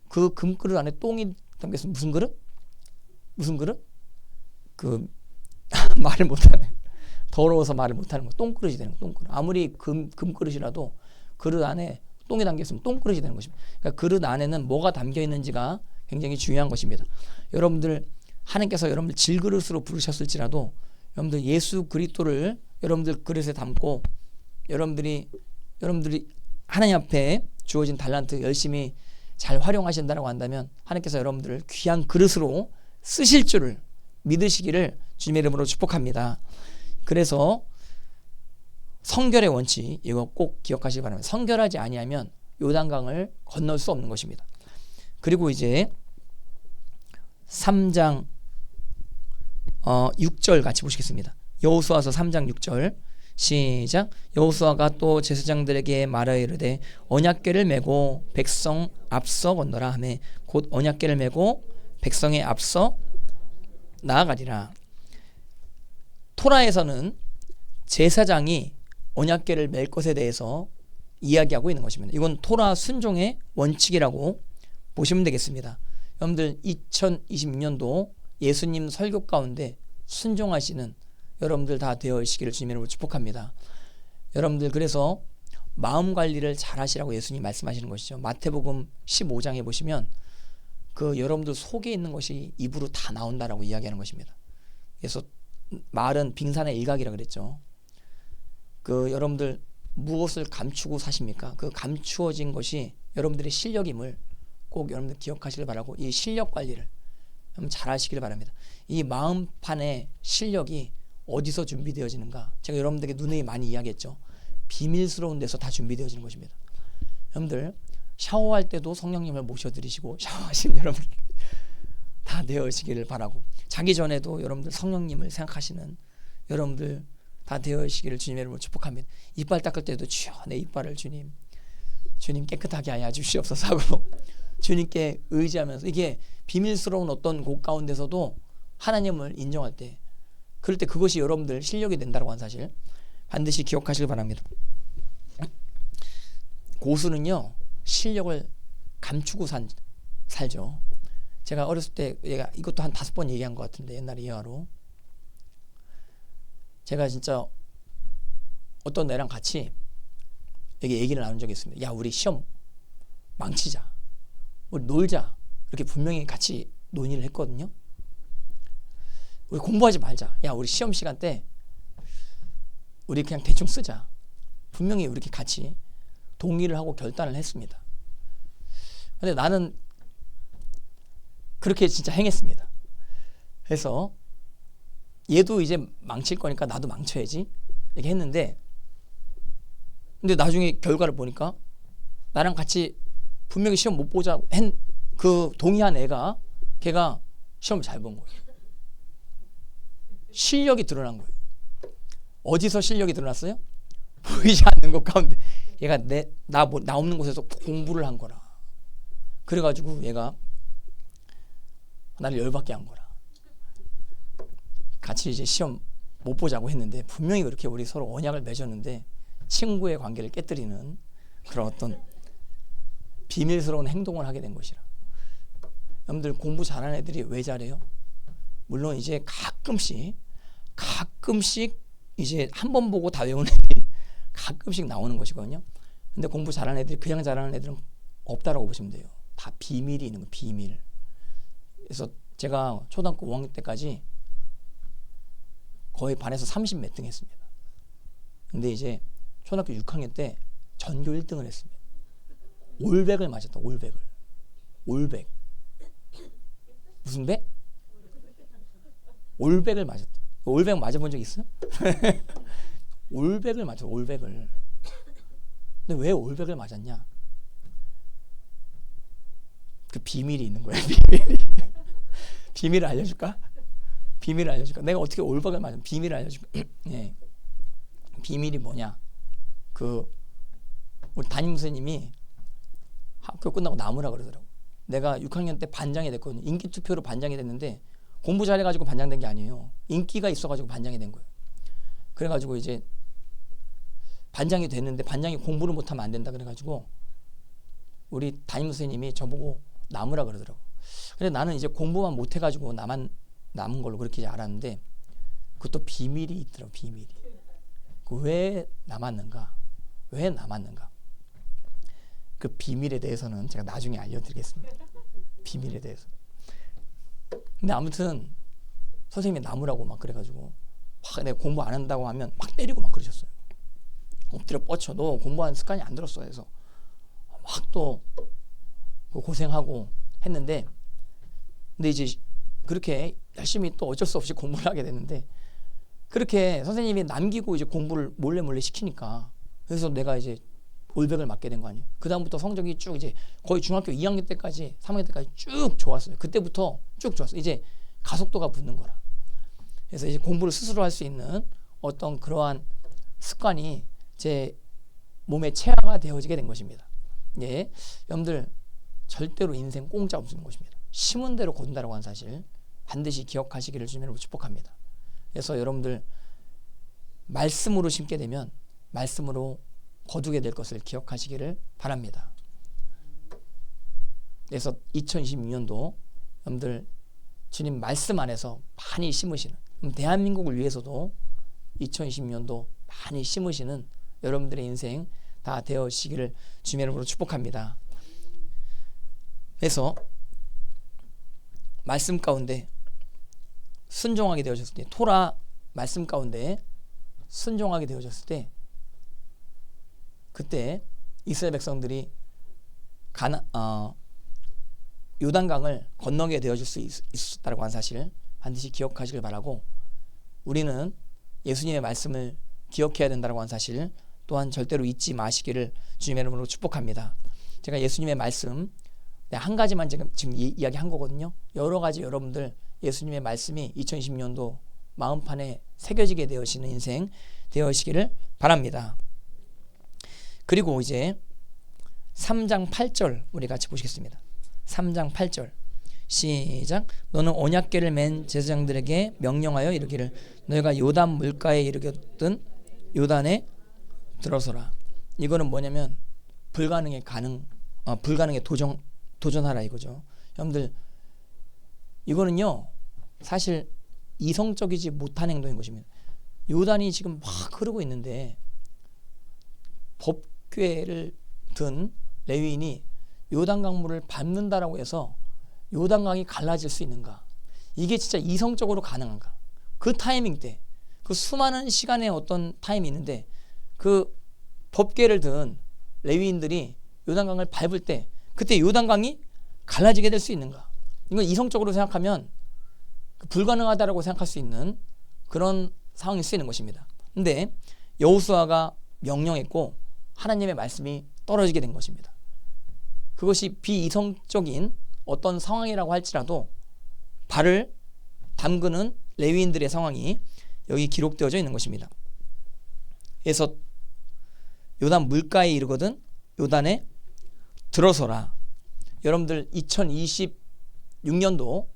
그 금그릇 안에 똥이 담겨 있으면 무슨 그릇? 무슨 그릇? 말을 못하네. 더러워서 말을 못하는 거. 똥그릇이 되는 거. 똥그릇. 아무리 금그릇이라도 그릇 안에 똥이 담겨 있으면 똥그릇이 되는 것입니다. 그러니까 그릇 안에는 뭐가 담겨 있는지가 굉장히 중요한 것입니다. 여러분들 하나님께서 여러분들 질그릇으로 부르셨을지라도 여러분들 예수 그리스도를 여러분들 그릇에 담고 여러분들이 하나님 앞에 주어진 달란트 열심히 잘 활용하신다고 한다면 하나님께서 여러분들을 귀한 그릇으로 쓰실 줄을 믿으시기를 주님의 이름으로 축복합니다. 그래서 성결의 원칙 이거 꼭 기억하시기 바랍니다. 성결하지 아니하면 요단강을 건널 수 없는 것입니다. 그리고 이제 3장 6절 같이 보시겠습니다. 여호수아서 3장 6절 시작. 여호수아가 또 제사장들에게 말하여 이르되 언약궤를 메고 백성 앞서 건너라 하매 곧 언약궤를 메고 백성의 앞서 나아가리라. 토라에서는 제사장이 언약궤를 멜 것에 대해서 이야기하고 있는 것입니다. 이건 토라 순종의 원칙이라고 보시면 되겠습니다. 여러분들 2026년도 예수님 설교 가운데 순종하시는 여러분들 다 되어지기를 주님으로 축복합니다. 여러분들 그래서 마음 관리를 잘 하시라고 예수님 말씀하시는 것이죠. 마태복음 15장에 보시면 그 여러분들 속에 있는 것이 입으로 다 나온다라고 이야기하는 것입니다. 그래서 말은 빙산의 일각이라 그랬죠. 여러분들 무엇을 감추고 사십니까? 그 감추어진 것이 여러분들의 실력임을 꼭 여러분들 기억하시길 바라고 이 실력 관리를 잘 하시길 바랍니다. 이 마음판의 실력이 어디서 준비되어지는가? 제가 여러분들에게 누누이 많이 이야기했죠. 비밀스러운 데서 다 준비되어지는 것입니다. 여러분들 샤워할 때도 성령님을 모셔드리시고 샤워하시는 여러분들 다 되어지기를 바라고 자기 전에도 여러분들 성령님을 생각하시는 여러분들 다 되어지기를 주님의 이름으로 축복합니다. 이빨 닦을 때도 주여 내 이빨을 주님 깨끗하게 하여 주시옵소서 하고 주님께 의지하면서 이게 비밀스러운 어떤 곳 가운데서도 하나님을 인정할 때 그럴 때 그것이 여러분들 실력이 된다고 하는 사실 반드시 기억하시길 바랍니다. 고수는요 실력을 감추고 살죠. 제가 어렸을 때 이것도 한 5번 얘기한 것 같은데 옛날에 예화로 제가 진짜 어떤 애랑 같이 여기 얘기를 나눈 적이 있습니다. 야 우리 시험 망치자 우리 놀자 이렇게 분명히 같이 논의를 했거든요. 우리 공부하지 말자. 야 우리 시험 시간 때 우리 그냥 대충 쓰자. 분명히 이렇게 같이 동의를 하고 결단을 했습니다. 근데 나는 그렇게 진짜 행했습니다. 그래서 얘도 이제 망칠 거니까 나도 망쳐야지 이렇게 했는데, 근데 나중에 결과를 보니까 나랑 같이 분명히 시험 못 보자 그 동의한 애가, 걔가 시험을 잘 본 거예요. 실력이 드러난 거예요. 어디서 실력이 드러났어요? 보이지 않는 것 가운데. 얘가 나 없는 곳에서 공부를 한 거라. 그래가지고 얘가 나를 열받게 한 거라. 같이 이제 시험 못 보자고 했는데, 분명히 그렇게 우리 서로 언약을 맺었는데 친구의 관계를 깨뜨리는 그런 어떤 비밀스러운 행동을 하게 된 것이라. 여러분들, 공부 잘하는 애들이 왜 잘해요? 물론 이제 가끔씩 이제 한 번 보고 다 외우는 애들이 가끔씩 나오는 것이거든요. 근데 공부 잘하는 애들이, 그냥 잘하는 애들은 없다라고 보시면 돼요. 다 비밀이 있는 거예요. 비밀. 그래서 제가 초등학교 5학년 때까지 거의 반에서 30 몇 등 했습니다. 근데 이제 초등학교 6학년 때 전교 1등을 했습니다. 올백을 맞았다. 올백을. 무슨 백? 올백을 맞았다. 올백 맞아본 적 있어요? 올백을 맞았어. 올백을. 근데 왜 올백을 맞았냐? 그 비밀이 있는 거야. 비밀을 알려줄까? 내가 어떻게 올백을 맞은 비밀을 알려줄까? 예. 비밀이 뭐냐? 우리 담임 선생님이 학교 끝나고 남으라 그러더라고. 내가 6학년 때 반장이 됐거든요. 인기 투표로 반장이 됐는데, 공부 잘해가지고 반장된 게 아니에요. 인기가 있어가지고 반장이 된 거예요. 그래가지고 이제 반장이 됐는데, 반장이 공부를 못하면 안 된다 그래가지고 우리 담임 선생님이 저보고 남으라 그러더라고. 근데 나는 이제 공부만 못해가지고 나만 남은 걸로 그렇게 알았는데, 그것도 비밀이 있더라고. 비밀이. 왜 남았는가? 그 비밀에 대해서는 제가 나중에 알려드리겠습니다. 비밀에 대해서. 근데 아무튼 선생님이 남으라고 막 그래가지고 막 내가 공부 안 한다고 하면 막 때리고 막 그러셨어요. 엎드려 뻗쳐. 너 공부하는 습관이 안 들었어 해서 막 또 고생하고 했는데, 근데 이제 그렇게 열심히 또 어쩔 수 없이 공부를 하게 됐는데, 그렇게 선생님이 남기고 이제 공부를 몰래 시키니까, 그래서 내가 이제 올백을 맞게 된 거 아니에요. 그 다음부터 성적이 쭉 이제 거의 중학교 2학년 때까지 3학년 때까지 쭉 좋았어요. 그때부터 쭉 좋았어요. 이제 가속도가 붙는 거라. 그래서 이제 공부를 스스로 할 수 있는 어떤 그러한 습관이 제 몸에 체화가 되어지게 된 것입니다. 예, 여러분들 절대로 인생 공짜 없는 것입니다. 심은 대로 거둔다라고 하는 사실 반드시 기억하시기를 주님으로 축복합니다. 그래서 여러분들 말씀으로 심게 되면 말씀으로 거두게 될 것을 기억하시기를 바랍니다. 그래서 2026년도 여러분들 주님 말씀 안에서 많이 심으시는, 대한민국을 위해서도 2026년도 많이 심으시는 여러분들의 인생 다 되어지기를 주님의 이름으로 축복합니다. 그래서 말씀 가운데 순종하게 되어졌을 때, 토라 말씀 가운데 순종하게 되어졌을 때, 그때 이스라엘 백성들이 요단강을 건너게 되어질 수 있었다고 한 사실 반드시 기억하시길 바라고, 우리는 예수님의 말씀을 기억해야 된다고 한 사실 또한 절대로 잊지 마시기를 주님의 이름으로 축복합니다. 제가 예수님의 말씀 한 가지만 지금 이야기한 거거든요. 여러 가지 여러분들 예수님의 말씀이 2020년도 마음판에 새겨지게 되어지는 인생 되어지기를 바랍니다. 그리고 이제 3장 8절 우리 같이 보시겠습니다. 3장 8절 시작. 너는 언약궤를 맨 제사장들에게 명령하여 이르기를 너희가 요단 물가에 이르렀던 요단에 들어서라. 이거는 뭐냐면 불가능에 도전하라 이거죠. 여러분들 이거는요 사실 이성적이지 못한 행동인 것입니다. 요단이 지금 막 흐르고 있는데 법궤를 든 레위인이 요단강물을 밟는다라고 해서 요단강이 갈라질 수 있는가? 이게 진짜 이성적으로 가능한가? 그 타이밍 때, 그 수많은 시간의 어떤 타임이 있는데 그 법궤를 든 레위인들이 요단강을 밟을 때 그때 요단강이 갈라지게 될 수 있는가? 이건 이성적으로 생각하면 불가능하다라고 생각할 수 있는 그런 상황일 수 있는 것입니다. 근데 여호수아가 명령했고 하나님의 말씀이 떨어지게 된 것입니다. 그것이 비이성적인 어떤 상황이라고 할지라도 발을 담그는 레위인들의 상황이 여기 기록되어져 있는 것입니다. 그래서 요단 물가에 이르거든 요단에 들어서라. 여러분들 2026년도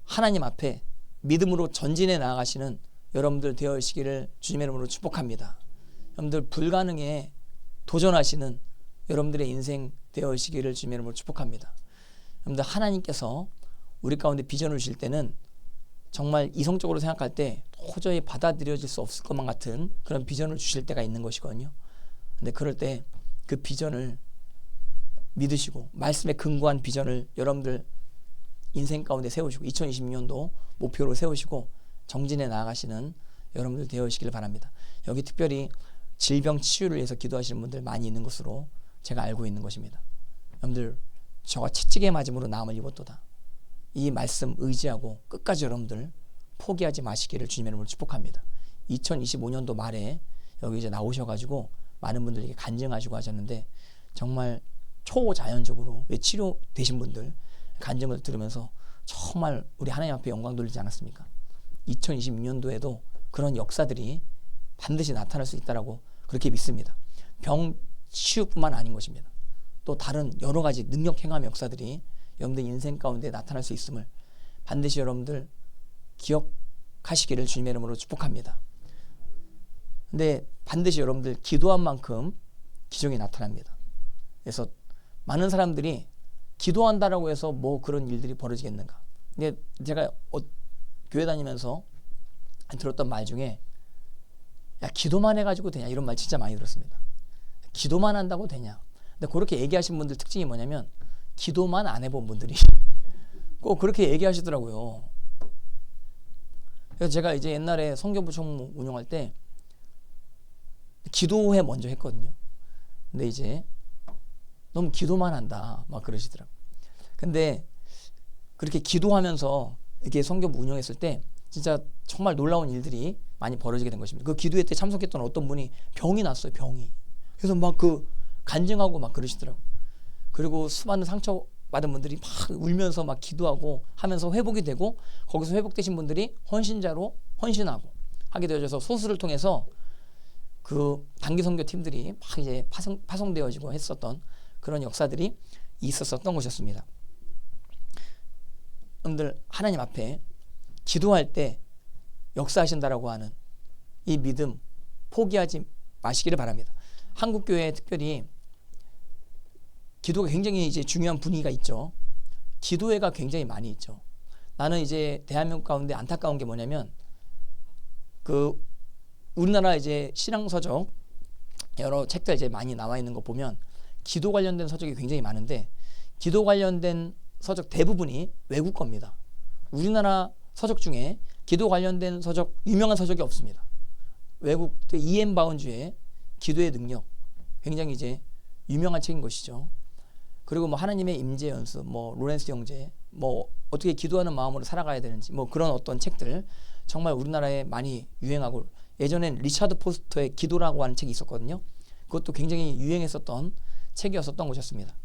하나님 앞에 믿음으로 전진해 나아가시는 여러분들 되어시기를 주님의 이름으로 축복합니다. 여러분들 불가능에 도전하시는 여러분들의 인생 되어시기를 주님의 이름으로 축복합니다. 여러분들 하나님께서 우리 가운데 비전을 주실 때는 정말 이성적으로 생각할 때 도저히 받아들여질 수 없을 것만 같은 그런 비전을 주실 때가 있는 것이거든요. 근데 그럴 때 그 비전을 믿으시고 말씀에 근거한 비전을 여러분들 인생 가운데 세우시고 2026년도 목표로 세우시고 정진해 나아가시는 여러분들 되어시길 바랍니다. 여기 특별히 질병 치유를 위해서 기도하시는 분들 많이 있는 것으로 제가 알고 있는 것입니다. 여러분들 저가 채찍에 맞음으로 나음을 입었도다. 이 말씀 의지하고 끝까지 여러분들 포기하지 마시기를 주님의 이름으로 축복합니다. 2025년도 말에 여기 이제 나오셔가지고 많은 분들에게 간증하시고 하셨는데 정말 초자연적으로 치료되신 분들 간증을 들으면서 정말 우리 하나님 앞에 영광 돌리지 않았습니까? 2026년도에도 그런 역사들이 반드시 나타날 수 있다라고 그렇게 믿습니다. 병 치유뿐만 아닌 것입니다. 또 다른 여러 가지 능력 행함의 역사들이 여러분들 인생 가운데 나타날 수 있음을 반드시 여러분들 기억하시기를 주님의 이름으로 축복합니다. 근데 반드시 여러분들 기도한 만큼 기적이 나타납니다. 그래서 많은 사람들이 기도한다라고 해서 뭐 그런 일들이 벌어지겠는가. 근데 제가 교회 다니면서 들었던 말 중에 야 기도만 해가지고 되냐 이런 말 진짜 많이 들었습니다. 기도만 한다고 되냐. 근데 그렇게 얘기하신 분들 특징이 뭐냐면 기도만 안 해본 분들이 꼭 그렇게 얘기하시더라고요. 그래서 제가 이제 옛날에 성교부총 운영할 때 기도회 먼저 했거든요. 근데 이제 너무 기도만 한다 막 그러시더라고요. 근데 그렇게 기도하면서 이렇게 성교부 운영했을 때 진짜 정말 놀라운 일들이 많이 벌어지게 된 것입니다. 그 기도회 때 참석했던 어떤 분이 병이 났어요. 병이. 그래서 막 그 간증하고 막 그러시더라고요. 그리고 수많은 상처받은 분들이 막 울면서 막 기도하고 하면서 회복이 되고 거기서 회복되신 분들이 헌신자로 헌신하고 하게 되어져서 소수를 통해서 그 단기 선교 팀들이 막 이제 파송되어지고 했었던 그런 역사들이 있었던 것이었습니다. 여러분들 하나님 앞에 기도할 때 역사하신다라고 하는 이 믿음 포기하지 마시기를 바랍니다. 한국 교회에 특별히 기도가 굉장히 이제 중요한 분위기가 있죠. 기도회가 굉장히 많이 있죠. 나는 이제 대한민국 가운데 안타까운 게 뭐냐면 그 우리나라 이제 신앙서적 여러 책들 이제 많이 나와 있는 거 보면 기도 관련된 서적이 굉장히 많은데 기도 관련된 서적 대부분이 외국 겁니다. 우리나라 서적 중에 기도 관련된 서적 유명한 서적이 없습니다. 외국 E.M. 바운주의 기도의 능력 굉장히 이제 유명한 책인 것이죠. 그리고 뭐 하나님의 임재 연습, 뭐 로렌스 형제, 뭐 어떻게 기도하는 마음으로 살아가야 되는지 뭐 그런 어떤 책들 정말 우리나라에 많이 유행하고 예전엔 리차드 포스터의 기도라고 하는 책이 있었거든요. 그것도 굉장히 유행했었던 책이었었던 것이었습니다.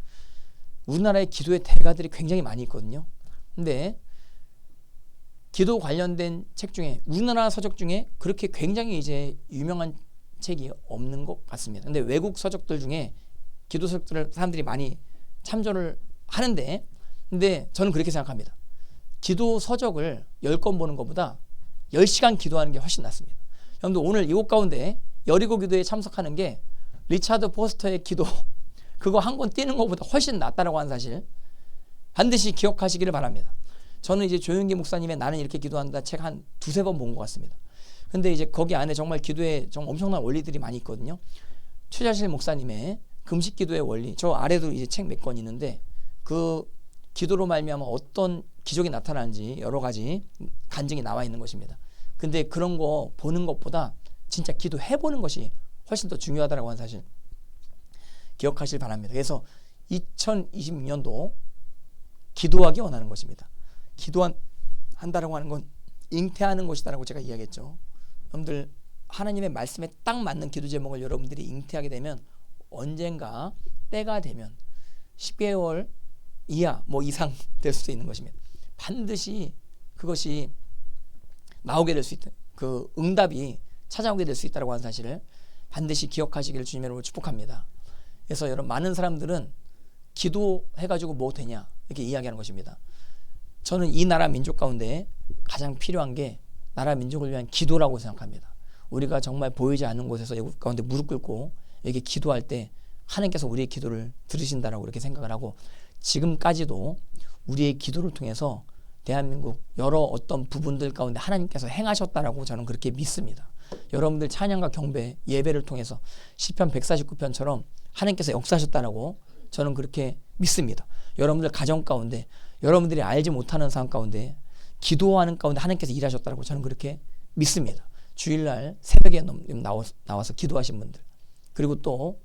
우리나라의 기도의 대가들이 굉장히 많이 있거든요. 근데 기도 관련된 책 중에 우리나라 서적 중에 그렇게 굉장히 이제 유명한 책이 없는 것 같습니다. 근데 외국 서적들 중에 기도 서적들을 사람들이 많이 참조를 하는데 근데 저는 그렇게 생각합니다. 기도 서적을 10권 보는 것보다 10시간 기도하는 게 훨씬 낫습니다. 여러분들 오늘 이곳 가운데 여리고 기도에 참석하는 게 리차드 포스터의 기도 그거 한 권 띄는 것보다 훨씬 낫다라고 하는 사실 반드시 기억하시기를 바랍니다. 저는 이제 조윤기 목사님의 나는 이렇게 기도한다 책 한 두세 번 본 것 같습니다. 근데 이제 거기 안에 정말 기도에 좀 엄청난 원리들이 많이 있거든요. 최자실 목사님의 금식 기도의 원리 저 아래도 이제 책 몇 권 있는데 그 기도로 말미암아 어떤 기적이 나타나는지 여러 가지 간증이 나와 있는 것입니다. 근데 그런 거 보는 것보다 진짜 기도해보는 것이 훨씬 더 중요하다고 하는 사실 기억하실 바랍니다. 그래서 2026년도 기도하기 원하는 것입니다. 기도한다라고 하는 건 잉태하는 것이다라고 제가 이야기했죠. 여러분들 하나님의 말씀에 딱 맞는 기도 제목을 여러분들이 잉태하게 되면 언젠가 때가 되면 10개월 이하 이상 될 수도 있는 것입니다. 반드시 그것이 나오게 될 수 있다. 그 응답이 찾아오게 될 수 있다고 하는 사실을 반드시 기억하시기를 주님으로 축복합니다. 그래서 여러분 많은 사람들은 기도해가지고 뭐 되냐 이렇게 이야기하는 것입니다. 저는 이 나라 민족 가운데 가장 필요한 게 나라 민족을 위한 기도라고 생각합니다. 우리가 정말 보이지 않는 곳에서 애국 가운데 무릎 꿇고 이렇게 기도할 때 하나님께서 우리의 기도를 들으신다라고 이렇게 생각을 하고 지금까지도 우리의 기도를 통해서 대한민국 여러 어떤 부분들 가운데 하나님께서 행하셨다라고 저는 그렇게 믿습니다. 여러분들 찬양과 경배 예배를 통해서 시편 149편처럼 하나님께서 역사하셨다라고 저는 그렇게 믿습니다. 여러분들 가정 가운데 여러분들이 알지 못하는 상황 가운데 기도하는 가운데 하나님께서 일하셨다라고 저는 그렇게 믿습니다. 주일날 새벽에 나와서 기도하신 분들 그리고 또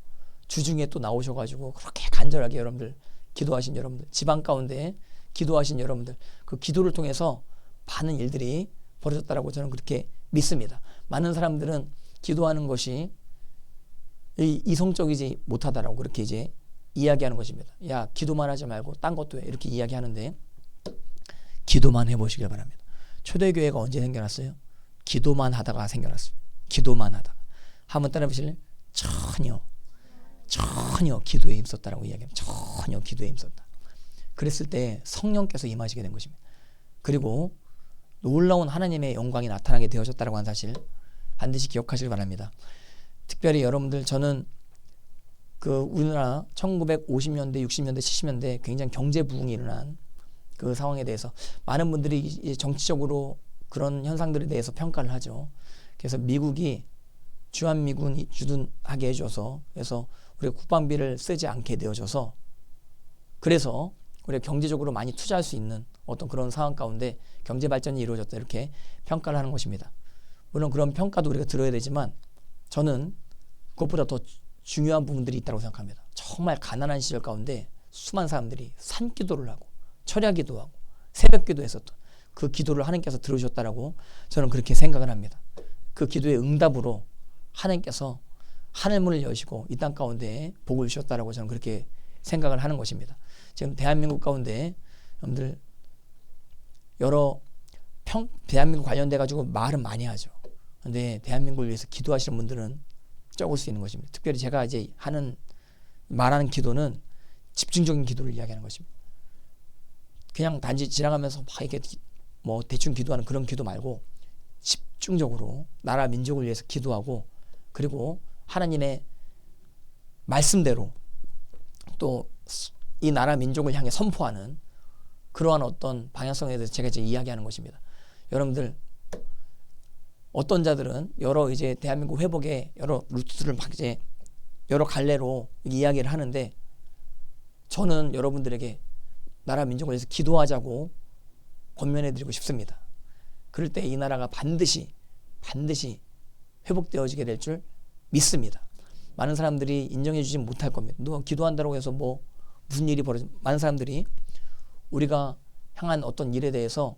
주중에 또 나오셔가지고 그렇게 간절하게 여러분들 기도하신 여러분들 지방 가운데 기도하신 여러분들 그 기도를 통해서 많은 일들이 벌어졌다라고 저는 그렇게 믿습니다. 많은 사람들은 기도하는 것이 이성적이지 못하다라고 그렇게 이제 이야기하는 것입니다. 야 기도만 하지 말고 딴 것도 해 이렇게 이야기하는데 기도만 해보시길 바랍니다. 초대교회가 언제 생겨났어요? 기도만 하다가 생겨났습니다. 기도만 하다가 한번 따라 보실래요? 전혀 기도에 힘썼다라고 이야기합니다. 전혀 기도에 힘썼다. 그랬을 때 성령께서 임하시게 된 것입니다. 그리고 놀라운 하나님의 영광이 나타나게 되어졌다라고 하는 사실 반드시 기억하시길 바랍니다. 특별히 여러분들 저는 그 우리나라 1950년대, 60년대, 70년대 굉장히 경제 부흥이 일어난 그 상황에 대해서 많은 분들이 정치적으로 그런 현상들에 대해서 평가를 하죠. 그래서 미국이 주한미군이 주둔하게 해줘서 그래서 우리가 국방비를 쓰지 않게 되어져서 그래서 우리가 경제적으로 많이 투자할 수 있는 어떤 그런 상황 가운데 경제 발전이 이루어졌다 이렇게 평가를 하는 것입니다. 물론 그런 평가도 우리가 들어야 되지만 저는 그것보다 더 중요한 부분들이 있다고 생각합니다. 정말 가난한 시절 가운데 수많은 사람들이 산기도를 하고 철야기도 하고 새벽기도 했었던 그 기도를 하나님께서 들으셨다라고 저는 그렇게 생각을 합니다. 그 기도의 응답으로 하나님께서 하늘문을 여시고 이 땅 가운데 복을 주셨다라고 저는 그렇게 생각을 하는 것입니다. 지금 대한민국 가운데 여러분들 여러 대한민국 관련돼 가지고 말은 많이 하죠. 근데 대한민국을 위해서 기도하시는 분들은 적을 수 있는 것입니다. 특별히 제가 이제 말하는 기도는 집중적인 기도를 이야기하는 것입니다. 그냥 단지 지나가면서 막 이렇게 대충 기도하는 그런 기도 말고 집중적으로 나라 민족을 위해서 기도하고 그리고 하나님의 말씀대로 또 이 나라 민족을 향해 선포하는 그러한 어떤 방향성에 대해서 제가 이제 이야기하는 것입니다. 여러분들 어떤 자들은 여러 이제 대한민국 회복의 여러 루트들을 막 이제 여러 갈래로 이야기를 하는데 저는 여러분들에게 나라 민족을 위해서 기도하자고 권면해드리고 싶습니다. 그럴 때 이 나라가 반드시 회복되어지게 될 줄 믿습니다. 많은 사람들이 인정해주지 못할 겁니다. 너 기도한다고 해서 무슨 일이 많은 사람들이 우리가 향한 어떤 일에 대해서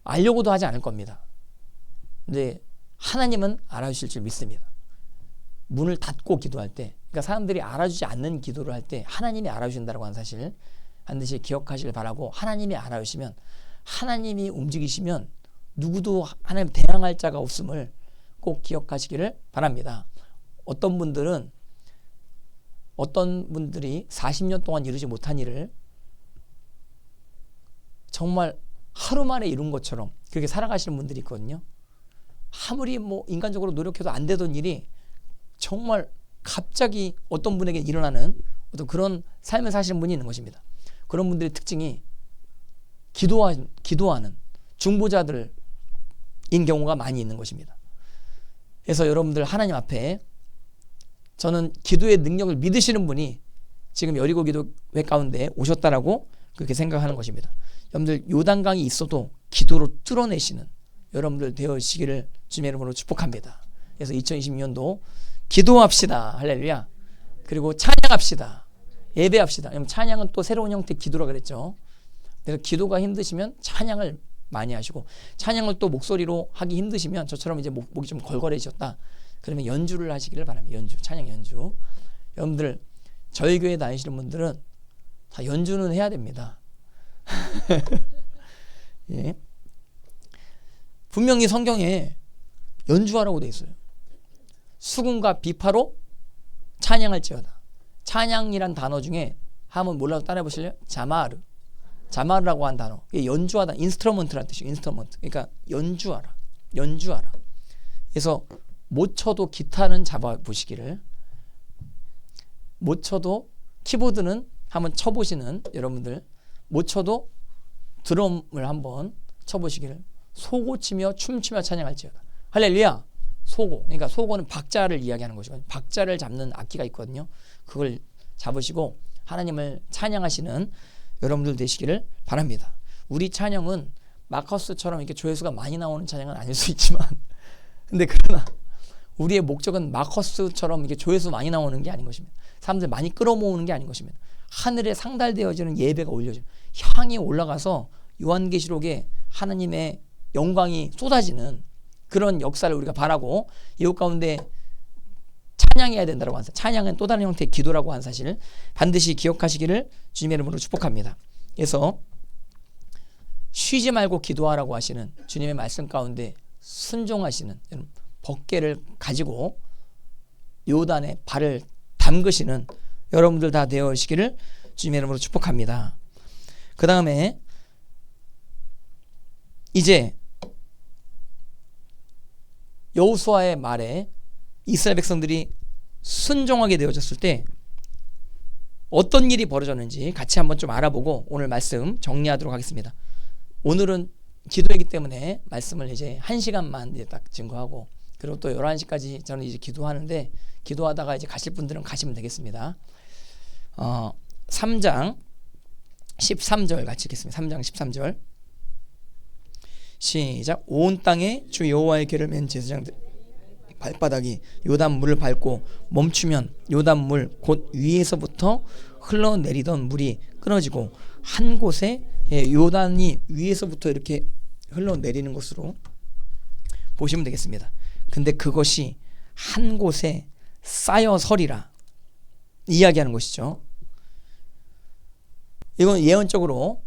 알려고도 하지 않을 겁니다. 근데 하나님은 알아주실 줄 믿습니다. 문을 닫고 기도할 때 그러니까 사람들이 알아주지 않는 기도를 할 때 하나님이 알아주신다고 하는 사실 반드시 기억하시길 바라고 하나님이 알아주시면 하나님이 움직이시면 누구도 하나님 대항할 자가 없음을 꼭 기억하시기를 바랍니다. 어떤 분들이 40년 동안 이루지 못한 일을 정말 하루 만에 이룬 것처럼 그렇게 살아가시는 분들이 있거든요. 아무리 인간적으로 노력해도 안 되던 일이 정말 갑자기 어떤 분에게 일어나는 어떤 그런 삶을 사시는 분이 있는 것입니다. 그런 분들의 특징이 기도하는 중보자들인 경우가 많이 있는 것입니다. 그래서 여러분들 하나님 앞에 저는 기도의 능력을 믿으시는 분이 지금 여리고 기도회 가운데 오셨다라고 그렇게 생각하는 것입니다. 여러분들 요단강이 있어도 기도로 뚫어내시는 여러분들 되어지기를 주님의 이름으로 축복합니다. 그래서 2020년도 기도합시다. 할렐루야. 그리고 찬양합시다. 예배합시다. 찬양은 또 새로운 형태의 기도라 그랬죠. 그래서 기도가 힘드시면 찬양을 많이 하시고, 찬양을 또 목소리로 하기 힘드시면 저처럼 이제 목이 좀 걸걸해지셨다. 그러면 연주를 하시기를 바랍니다. 연주, 찬양 연주. 여러분들 저희 교회 다니시는 분들은 다 연주는 해야 됩니다. 예. 분명히 성경에 연주하라고 돼 있어요. 수금과 비파로 찬양할지어다. 찬양이란 단어 중에 한번 몰라도 따라해 보실래요? 자마르. 자마르라고 한 단어. 이게 연주하다. 인스트루먼트라는 뜻이에요. 인스트루먼트. 그러니까 연주하라. 연주하라. 그래서 못 쳐도 기타는 잡아 보시기를, 못 쳐도 키보드는 한번 쳐보시는 여러분들, 못 쳐도 드럼을 한번 쳐보시기를, 소고 치며 춤추며 찬양할지어다. 할렐루야. 소고. 그러니까 소고는 박자를 이야기하는 것이거든요. 박자를 잡는 악기가 있거든요. 그걸 잡으시고 하나님을 찬양하시는 여러분들 되시기를 바랍니다. 우리 찬양은 마커스처럼 이렇게 조회수가 많이 나오는 찬양은 아닐 수 있지만, 근데 그러나 우리의 목적은 마커스처럼 이렇게 조회수 많이 나오는 게 아닌 것입니다. 사람들 많이 끌어모으는 게 아닌 것입니다. 하늘에 상달되어지는 예배가 올려지는, 향이 올라가서 요한계시록에 하나님의 영광이 쏟아지는 그런 역사를 우리가 바라고, 이것 가운데 찬양해야 된다고 하는 사실, 찬양은 또 다른 형태의 기도라고 하는 사실을 반드시 기억하시기를 주님의 이름으로 축복합니다. 그래서 쉬지 말고 기도하라고 하시는 주님의 말씀 가운데 순종하시는 법궤를 가지고 요단에 발을 담그시는 여러분들 다 되어시기를 주님의 이름으로 축복합니다. 그 다음에 이제 여호수아의 말에 이스라엘 백성들이 순종하게 되어졌을 때 어떤 일이 벌어졌는지 같이 한번 좀 알아보고 오늘 말씀 정리하도록 하겠습니다. 오늘은 기도이기 때문에 말씀을 이제 1시간만 이제 딱 증거하고, 그리고 또 11시까지 저는 이제 기도하는데, 기도하다가 이제 가실 분들은 가시면 되겠습니다. 3장 13절 같이 읽겠습니다. 3장 13절 시작. 온 땅에 주 여호와의 궤를 맨 제사장들 발바닥이 요단 물을 밟고 멈추면 요단 물 곧 위에서부터 흘러내리던 물이 끊어지고 한 곳에, 요단이 위에서부터 이렇게 흘러내리는 것으로 보시면 되겠습니다. 근데 그것이 한 곳에 쌓여 서리라 이야기하는 것이죠. 이건 예언적으로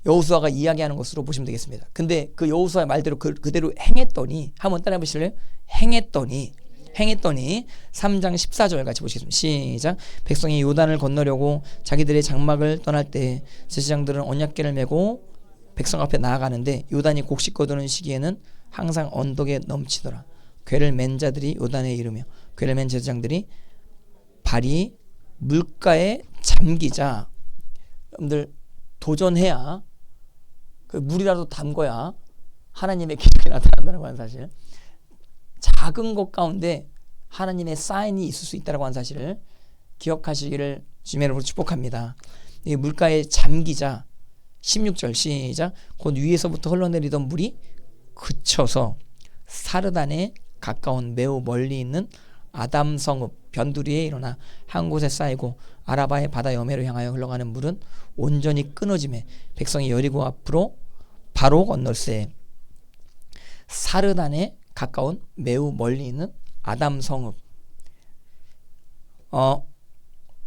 여호수아가 이야기하는 것으로 보시면 되겠습니다. 근데 그 여호수아의 말대로 그대로 행했더니, 한번 따라해 보실래요? 행했더니 3장 14절 같이 보시겠습니다. 시작. 백성이 요단을 건너려고 자기들의 장막을 떠날 때 제사장들은 언약궤를 메고 백성 앞에 나아가는데 요단이 곡식 거두는 시기에는 항상 언덕에 넘치더라. 궤를 맨 자들이 요단에 이르며 궤를 맨 제사장들이 발이 물가에 잠기자. 여러분들 도전해야, 그 물이라도 담궈야 하나님의 기적이 나타난다고 하는 사실, 작은 것 가운데 하나님의 사인이 있을 수 있다고 하는 사실을 기억하시기를 주님의 이름으로 축복합니다. 이 물가에 잠기자. 16절 시작. 곧 위에서부터 흘러내리던 물이 그쳐서 사르단에 가까운 매우 멀리 있는 아담 성읍 변두리에 일어나 한 곳에 쌓이고 아라바의 바다 여매로 향하여 흘러가는 물은 온전히 끊어지매 백성이 여리고 앞으로 바로 건널세. 사르단에 가까운 매우 멀리 있는 아담 성읍.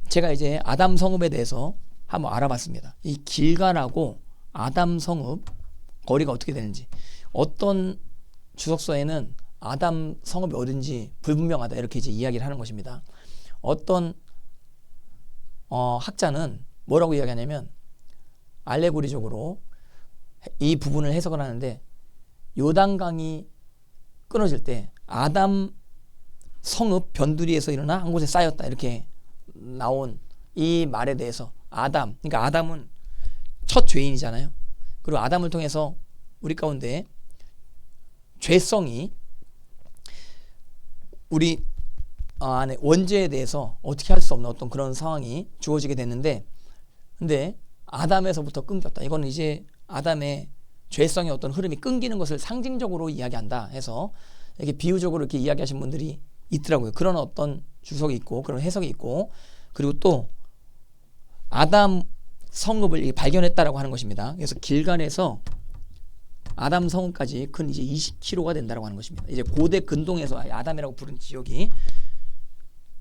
제가 이제 아담 성읍에 대해서 한번 알아봤습니다. 이 길가라고 아담 성읍 거리가 어떻게 되는지, 어떤 주석서에는 아담 성읍이 어딘지 불분명하다 이렇게 이제 이야기를 하는 것입니다. 어떤 학자는 뭐라고 이야기하냐면, 알레고리적으로 이 부분을 해석을 하는데, 요단강이 끊어질 때 아담 성읍 변두리에서 일어나 한 곳에 쌓였다 이렇게 나온 이 말에 대해서, 아담, 그러니까 아담은 첫 죄인이잖아요. 그리고 아담을 통해서 우리 가운데 죄성이 우리 안에 원죄에 대해서 어떻게 할 수 없는 어떤 그런 상황이 주어지게 됐는데, 근데 아담에서부터 끊겼다. 이거는 이제 아담의 죄성의 어떤 흐름이 끊기는 것을 상징적으로 이야기한다 해서 이렇게 비유적으로 이렇게 이야기하신 분들이 있더라고요. 그런 어떤 주석이 있고 그런 해석이 있고, 그리고 또 아담 성읍을 발견했다라고 하는 것입니다. 그래서 길갈에서 아담 성읍까지 근 이제 20km가 된다라고 하는 것입니다. 이제 고대 근동에서 아담이라고 부른 지역이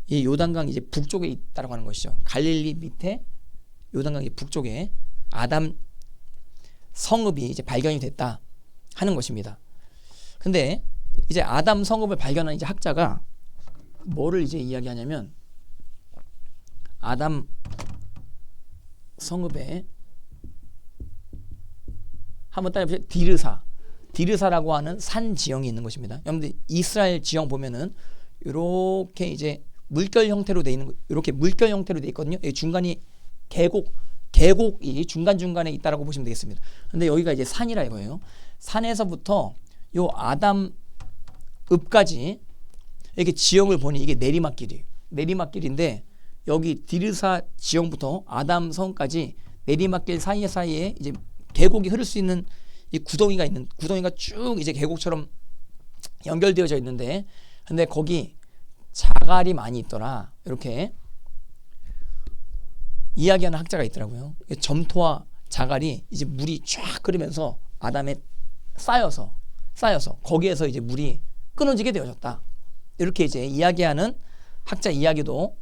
이 요단강 이제 북쪽에 있다라고 하는 것이죠. 갈릴리 밑에 요단강 북쪽에 아담 성읍이 이제 발견이 됐다 하는 것입니다. 근데 이제 아담 성읍을 발견한 이제 학자가 뭐를 이제 이야기하냐면, 아담 성읍에 한번 따라해보세요. 디르사라고 하는 산 지형이 있는 것입니다. 여러분들 이스라엘 지형 보면은 이렇게 이제 물결 형태로 돼 있는, 이렇게 물결 형태로 돼 있거든요. 중간이 계곡이 중간중간에 있다라고 보시면 되겠습니다. 근데 여기가 이제 산이라 이거예요. 산에서부터 요 아담 읍까지 이렇게 지형을 보니 이게 내리막길이에요. 내리막길인데 여기 디르사 지형부터 아담 성까지 내리막길 사이에 이제 계곡이 흐를 수 있는 이 구덩이가 쭉 이제 계곡처럼 연결되어져 있는데, 근데 거기 자갈이 많이 있더라, 이렇게 이야기하는 학자가 있더라고요. 점토와 자갈이 이제 물이 쫙 흐르면서 아담에 쌓여서 거기에서 이제 물이 끊어지게 되어졌다, 이렇게 이제 이야기하는 학자 이야기도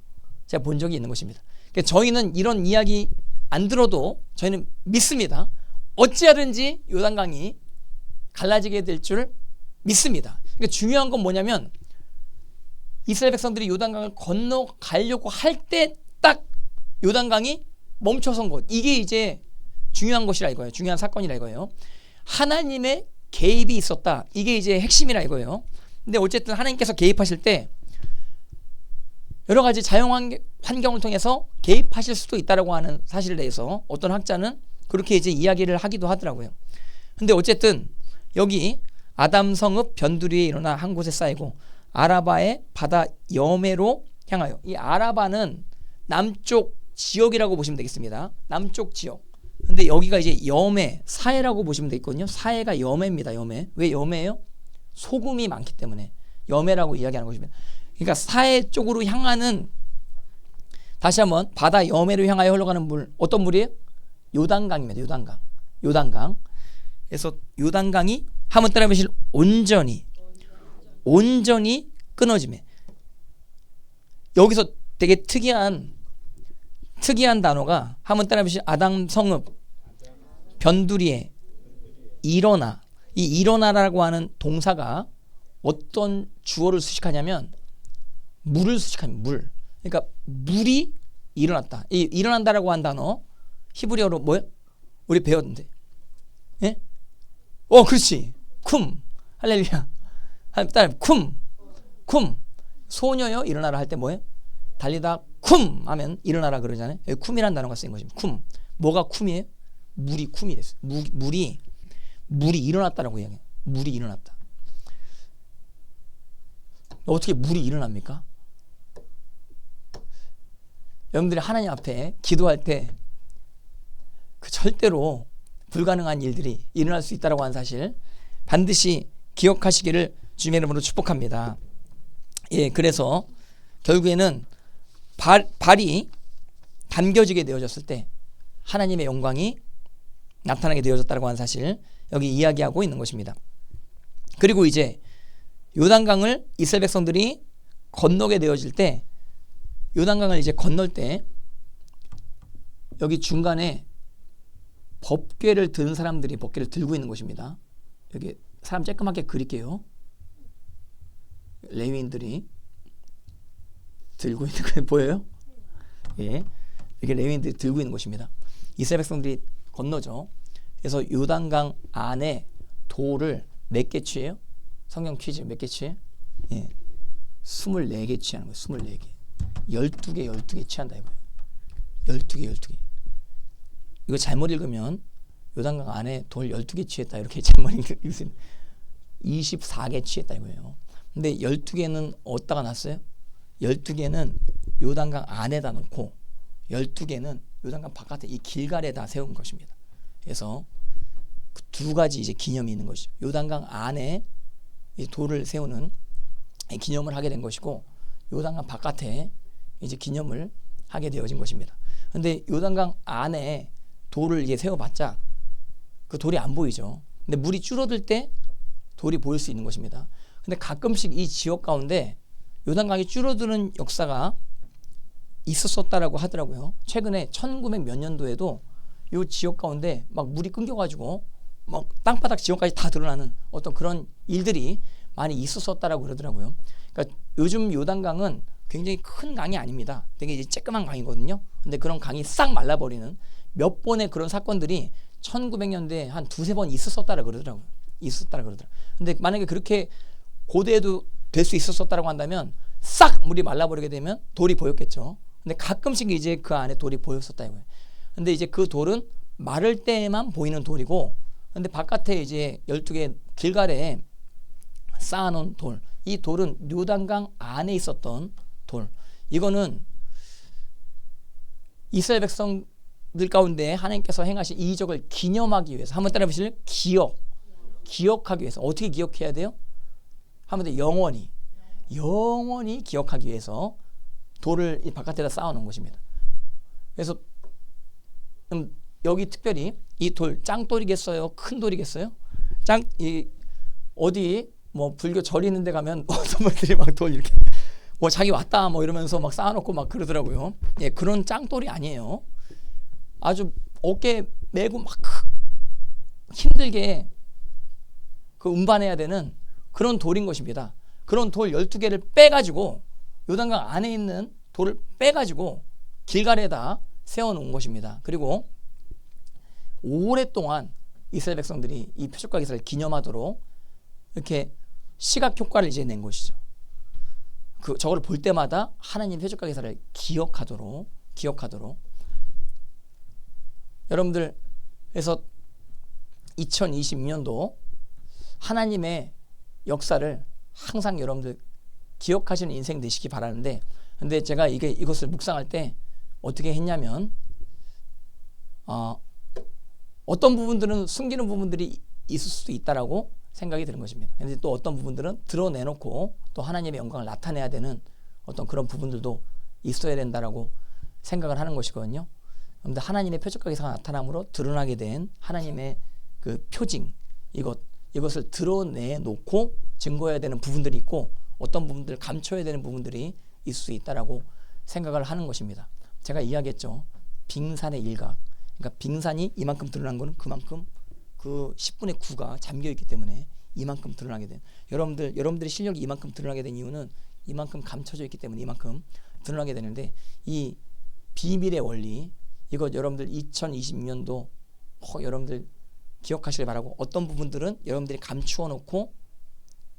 제가 본 적이 있는 것입니다. 그러니까 저희는 이런 이야기 안 들어도 저희는 믿습니다. 어찌하든지 요단강이 갈라지게 될 줄 믿습니다. 그러니까 중요한 건 뭐냐면, 이스라엘 백성들이 요단강을 건너가려고 할 때 딱 요단강이 멈춰선 것, 이게 이제 중요한 것이라 이거예요. 중요한 사건이라 이거예요. 하나님의 개입이 있었다, 이게 이제 핵심이라 이거예요. 근데 어쨌든 하나님께서 개입하실 때 여러 가지 자연 환경을 통해서 개입하실 수도 있다라고 하는 사실에 대해서 어떤 학자는 그렇게 이제 이야기를 하기도 하더라고요. 근데 어쨌든 여기 아담 성읍 변두리에 일어나 한 곳에 쌓이고 아라바의 바다 여매로 향하여, 이 아라바는 남쪽 지역이라고 보시면 되겠습니다. 남쪽 지역. 근데 여기가 이제 여매, 사해라고 보시면 되겠거든요. 사해가 여매입니다. 여매. 왜 여매예요? 소금이 많기 때문에 여매라고 이야기하는 것입니다. 그러니까 사해 쪽으로 향하는, 다시 한번 바다 여매로 향하여 흘러가는 물, 어떤 물이에요? 요단강입니다. 요단강. 그래서 요단강이 한번 따라 보실, 온전히 끊어지매. 여기서 되게 특이한 단어가, 한번 따라 보실, 아담 성읍 변두리에 일어나. 이 일어나라고 하는 동사가 어떤 주어를 수식하냐면 물을 수식합니다. 물. 그러니까 물이 일어났다. 이 일어난다라고 한 단어 히브리어로 뭐예요? 우리 배웠는데. 예? 그렇지. 쿰. 할렐루야. 따라 쿰. 소녀여 일어나라 할 때 뭐예요? 달리다 쿰 하면 일어나라 그러잖아요. 여기 쿰이라는 단어가 쓰인 것입니다. 쿰. 뭐가 쿰이에요? 물이 쿰이 됐어요. 물이 일어났다라고 이야기해요. 물이 일어났다. 어떻게 물이 일어납니까? 여러분들이 하나님 앞에 기도할 때 그 절대로 불가능한 일들이 일어날 수 있다고 하는 사실 반드시 기억하시기를 주님의 이름으로 축복합니다. 예, 그래서 결국에는 발이 담겨지게 되어졌을 때 하나님의 영광이 나타나게 되어졌다고 하는 사실 여기 이야기하고 있는 것입니다. 그리고 이제 요단강을 이스라엘 백성들이 건너게 되어질 때, 요단강을 이제 건널 때 여기 중간에 법궤를 든 사람들이 법궤를 들고 있는 것입니다. 여기 사람 쬐끄맣게 그릴게요. 레위인들이 들고 있는 거 보여요? 예, 이렇게 레위인들이 들고 있는 것입니다. 이스라엘 백성들이 건너죠. 그래서 요단강 안에 돌을 몇 개 취해요? 성경 퀴즈 몇 개 취해? 예, 24개 취하는 거예요. 24개. 12개 취한다 이거예요. 12개. 이거 잘못 읽으면 요단강 안에 돌 12개 취했다 이렇게 잘못 읽으면 24개 취했다 이거예요. 근데 12개는 어디다가 놨어요? 12개는 요단강 안에다 놓고 12개는 요단강 바깥에 이 길갈에다 세운 것입니다. 그래서 그 두 가지 이제 기념이 있는 것이죠. 요단강 안에 이 돌을 세우는 기념을 하게 된 것이고, 요단강 바깥에 이제 기념을 하게 되어진 것입니다. 근데 요단강 안에 돌을 이제 세워봤자 그 돌이 안 보이죠. 근데 물이 줄어들 때 돌이 보일 수 있는 것입니다. 근데 가끔씩 이 지역 가운데 요단강이 줄어드는 역사가 있었다라고 하더라고요. 최근에 1900 몇 년도에도 이 지역 가운데 막 물이 끊겨가지고 막 땅바닥 지형까지 다 드러나는 어떤 그런 일들이 많이 있었다라고 그러더라고요. 그러니까 요즘 요단강은 굉장히 큰 강이 아닙니다. 되게 이제 쬐끄만 강이거든요. 근데 그런 강이 싹 말라버리는 몇 번의 그런 사건들이 1900년대에 한 두세 번 있었다라고 그러더라고요. 근데 만약에 그렇게 고대에도 될 수 있었다라고 한다면 싹 물이 말라버리게 되면 돌이 보였겠죠. 근데 가끔씩 이제 그 안에 돌이 보였었다 이거예요. 근데 이제 그 돌은 마를 때만 보이는 돌이고, 근데 바깥에 이제 12개 길가에 쌓아놓은 돌, 이 돌은 요단강 안에 있었던 돌. 이거는 이스라엘 백성들 가운데 하나님께서 행하신 이적을 기념하기 위해서, 한번 따라 보실래요? 기억하기 위해서. 어떻게 기억해야 돼요? 한번 더 영원히 기억하기 위해서 돌을 이 바깥에다 쌓아놓은 것입니다. 그래서 여기 특별히 이 돌 짱돌이겠어요? 큰 돌이겠어요? 어디 뭐 불교 절 있는 데 가면 어떤 분들이 막 돌 이렇게 뭐 자기 왔다 뭐 이러면서 막 쌓아놓고 막 그러더라고요. 예, 그런 짱돌이 아니에요. 아주 어깨 메고 막 힘들게 그 운반해야 되는 그런 돌인 것입니다. 그런 돌 12개를 빼가지고 요단강 안에 있는 돌을 빼가지고 길가에다 세워놓은 것입니다. 그리고 오랫동안 이스라엘 백성들이 이 표적과 기사를 기념하도록 이렇게 시각 효과를 이제 낸 것이죠. 저거를 볼 때마다 하나님 표적과 기사를 기억하도록. 여러분들, 그래서 2022년도 하나님의 역사를 항상 여러분들 기억하시는 인생 되시기 바라는데, 근데 제가 이것을 묵상할 때 어떻게 했냐면, 어떤 부분들은 숨기는 부분들이 있을 수도 있다라고 생각이 드는 것입니다. 근데 또 어떤 부분들은 드러내놓고 또 하나님의 영광을 나타내야 되는 어떤 그런 부분들도 있어야 된다라고 생각을 하는 것이거든요. 그런데 하나님의 표적과 기사가 나타남으로 드러나게 된 하나님의 그 표징, 이것을 드러내놓고 증거해야 되는 부분들이 있고, 어떤 부분들을 감춰야 되는 부분들이 있을 수 있다라고 생각을 하는 것입니다. 제가 이야기했죠. 빙산의 일각. 그러니까 빙산이 이만큼 드러난 거는 그만큼 그 10분의 9가 잠겨있기 때문에 이만큼 드러나게 된, 여러분들의 실력이 이만큼 드러나게 된 이유는 이만큼 감춰져 있기 때문에 이만큼 드러나게 되는데, 이 비밀의 원리, 이거 여러분들 2026년도 여러분들 기억하시길 바라고, 어떤 부분들은 여러분들이 감추어 놓고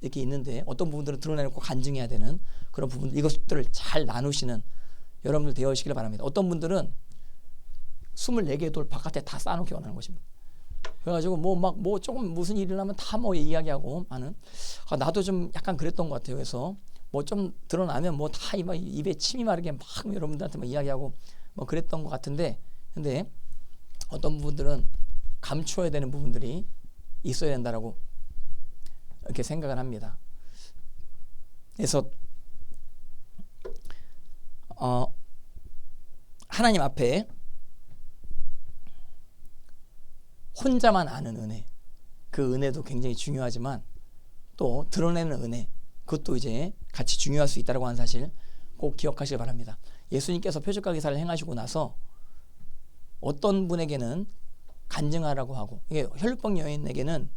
이렇게 있는데 어떤 부분들은 드러내놓고 간증해야 되는 그런 부분들, 이것들을 잘 나누시는 여러분들 되어시길 바랍니다. 어떤 분들은 24개의 돌 바깥에 다 쌓아놓기 원하는 것입니다. 그래가지고 뭐 조금 무슨 일이 나면 다 뭐 이야기하고 하는, 나도 좀 약간 그랬던 것 같아요. 그래서 뭐 좀 드러나면 뭐 다 입에 침이 마르게 막 여러분들한테 막 이야기하고 뭐 그랬던 것 같은데, 근데 어떤 부분들은 감춰야 되는 부분들이 있어야 된다라고 이렇게 생각을 합니다. 그래서 하나님 앞에 혼자만 아는 은혜, 그 은혜도 굉장히 중요하지만 또 드러내는 은혜, 그것도 이제 같이 중요할 수 있다고 하는 사실 꼭 기억하시길 바랍니다. 예수님께서 표적과 기사를 행하시고 나서 어떤 분에게는 간증하라고 하고, 이게 혈루병 여인에게는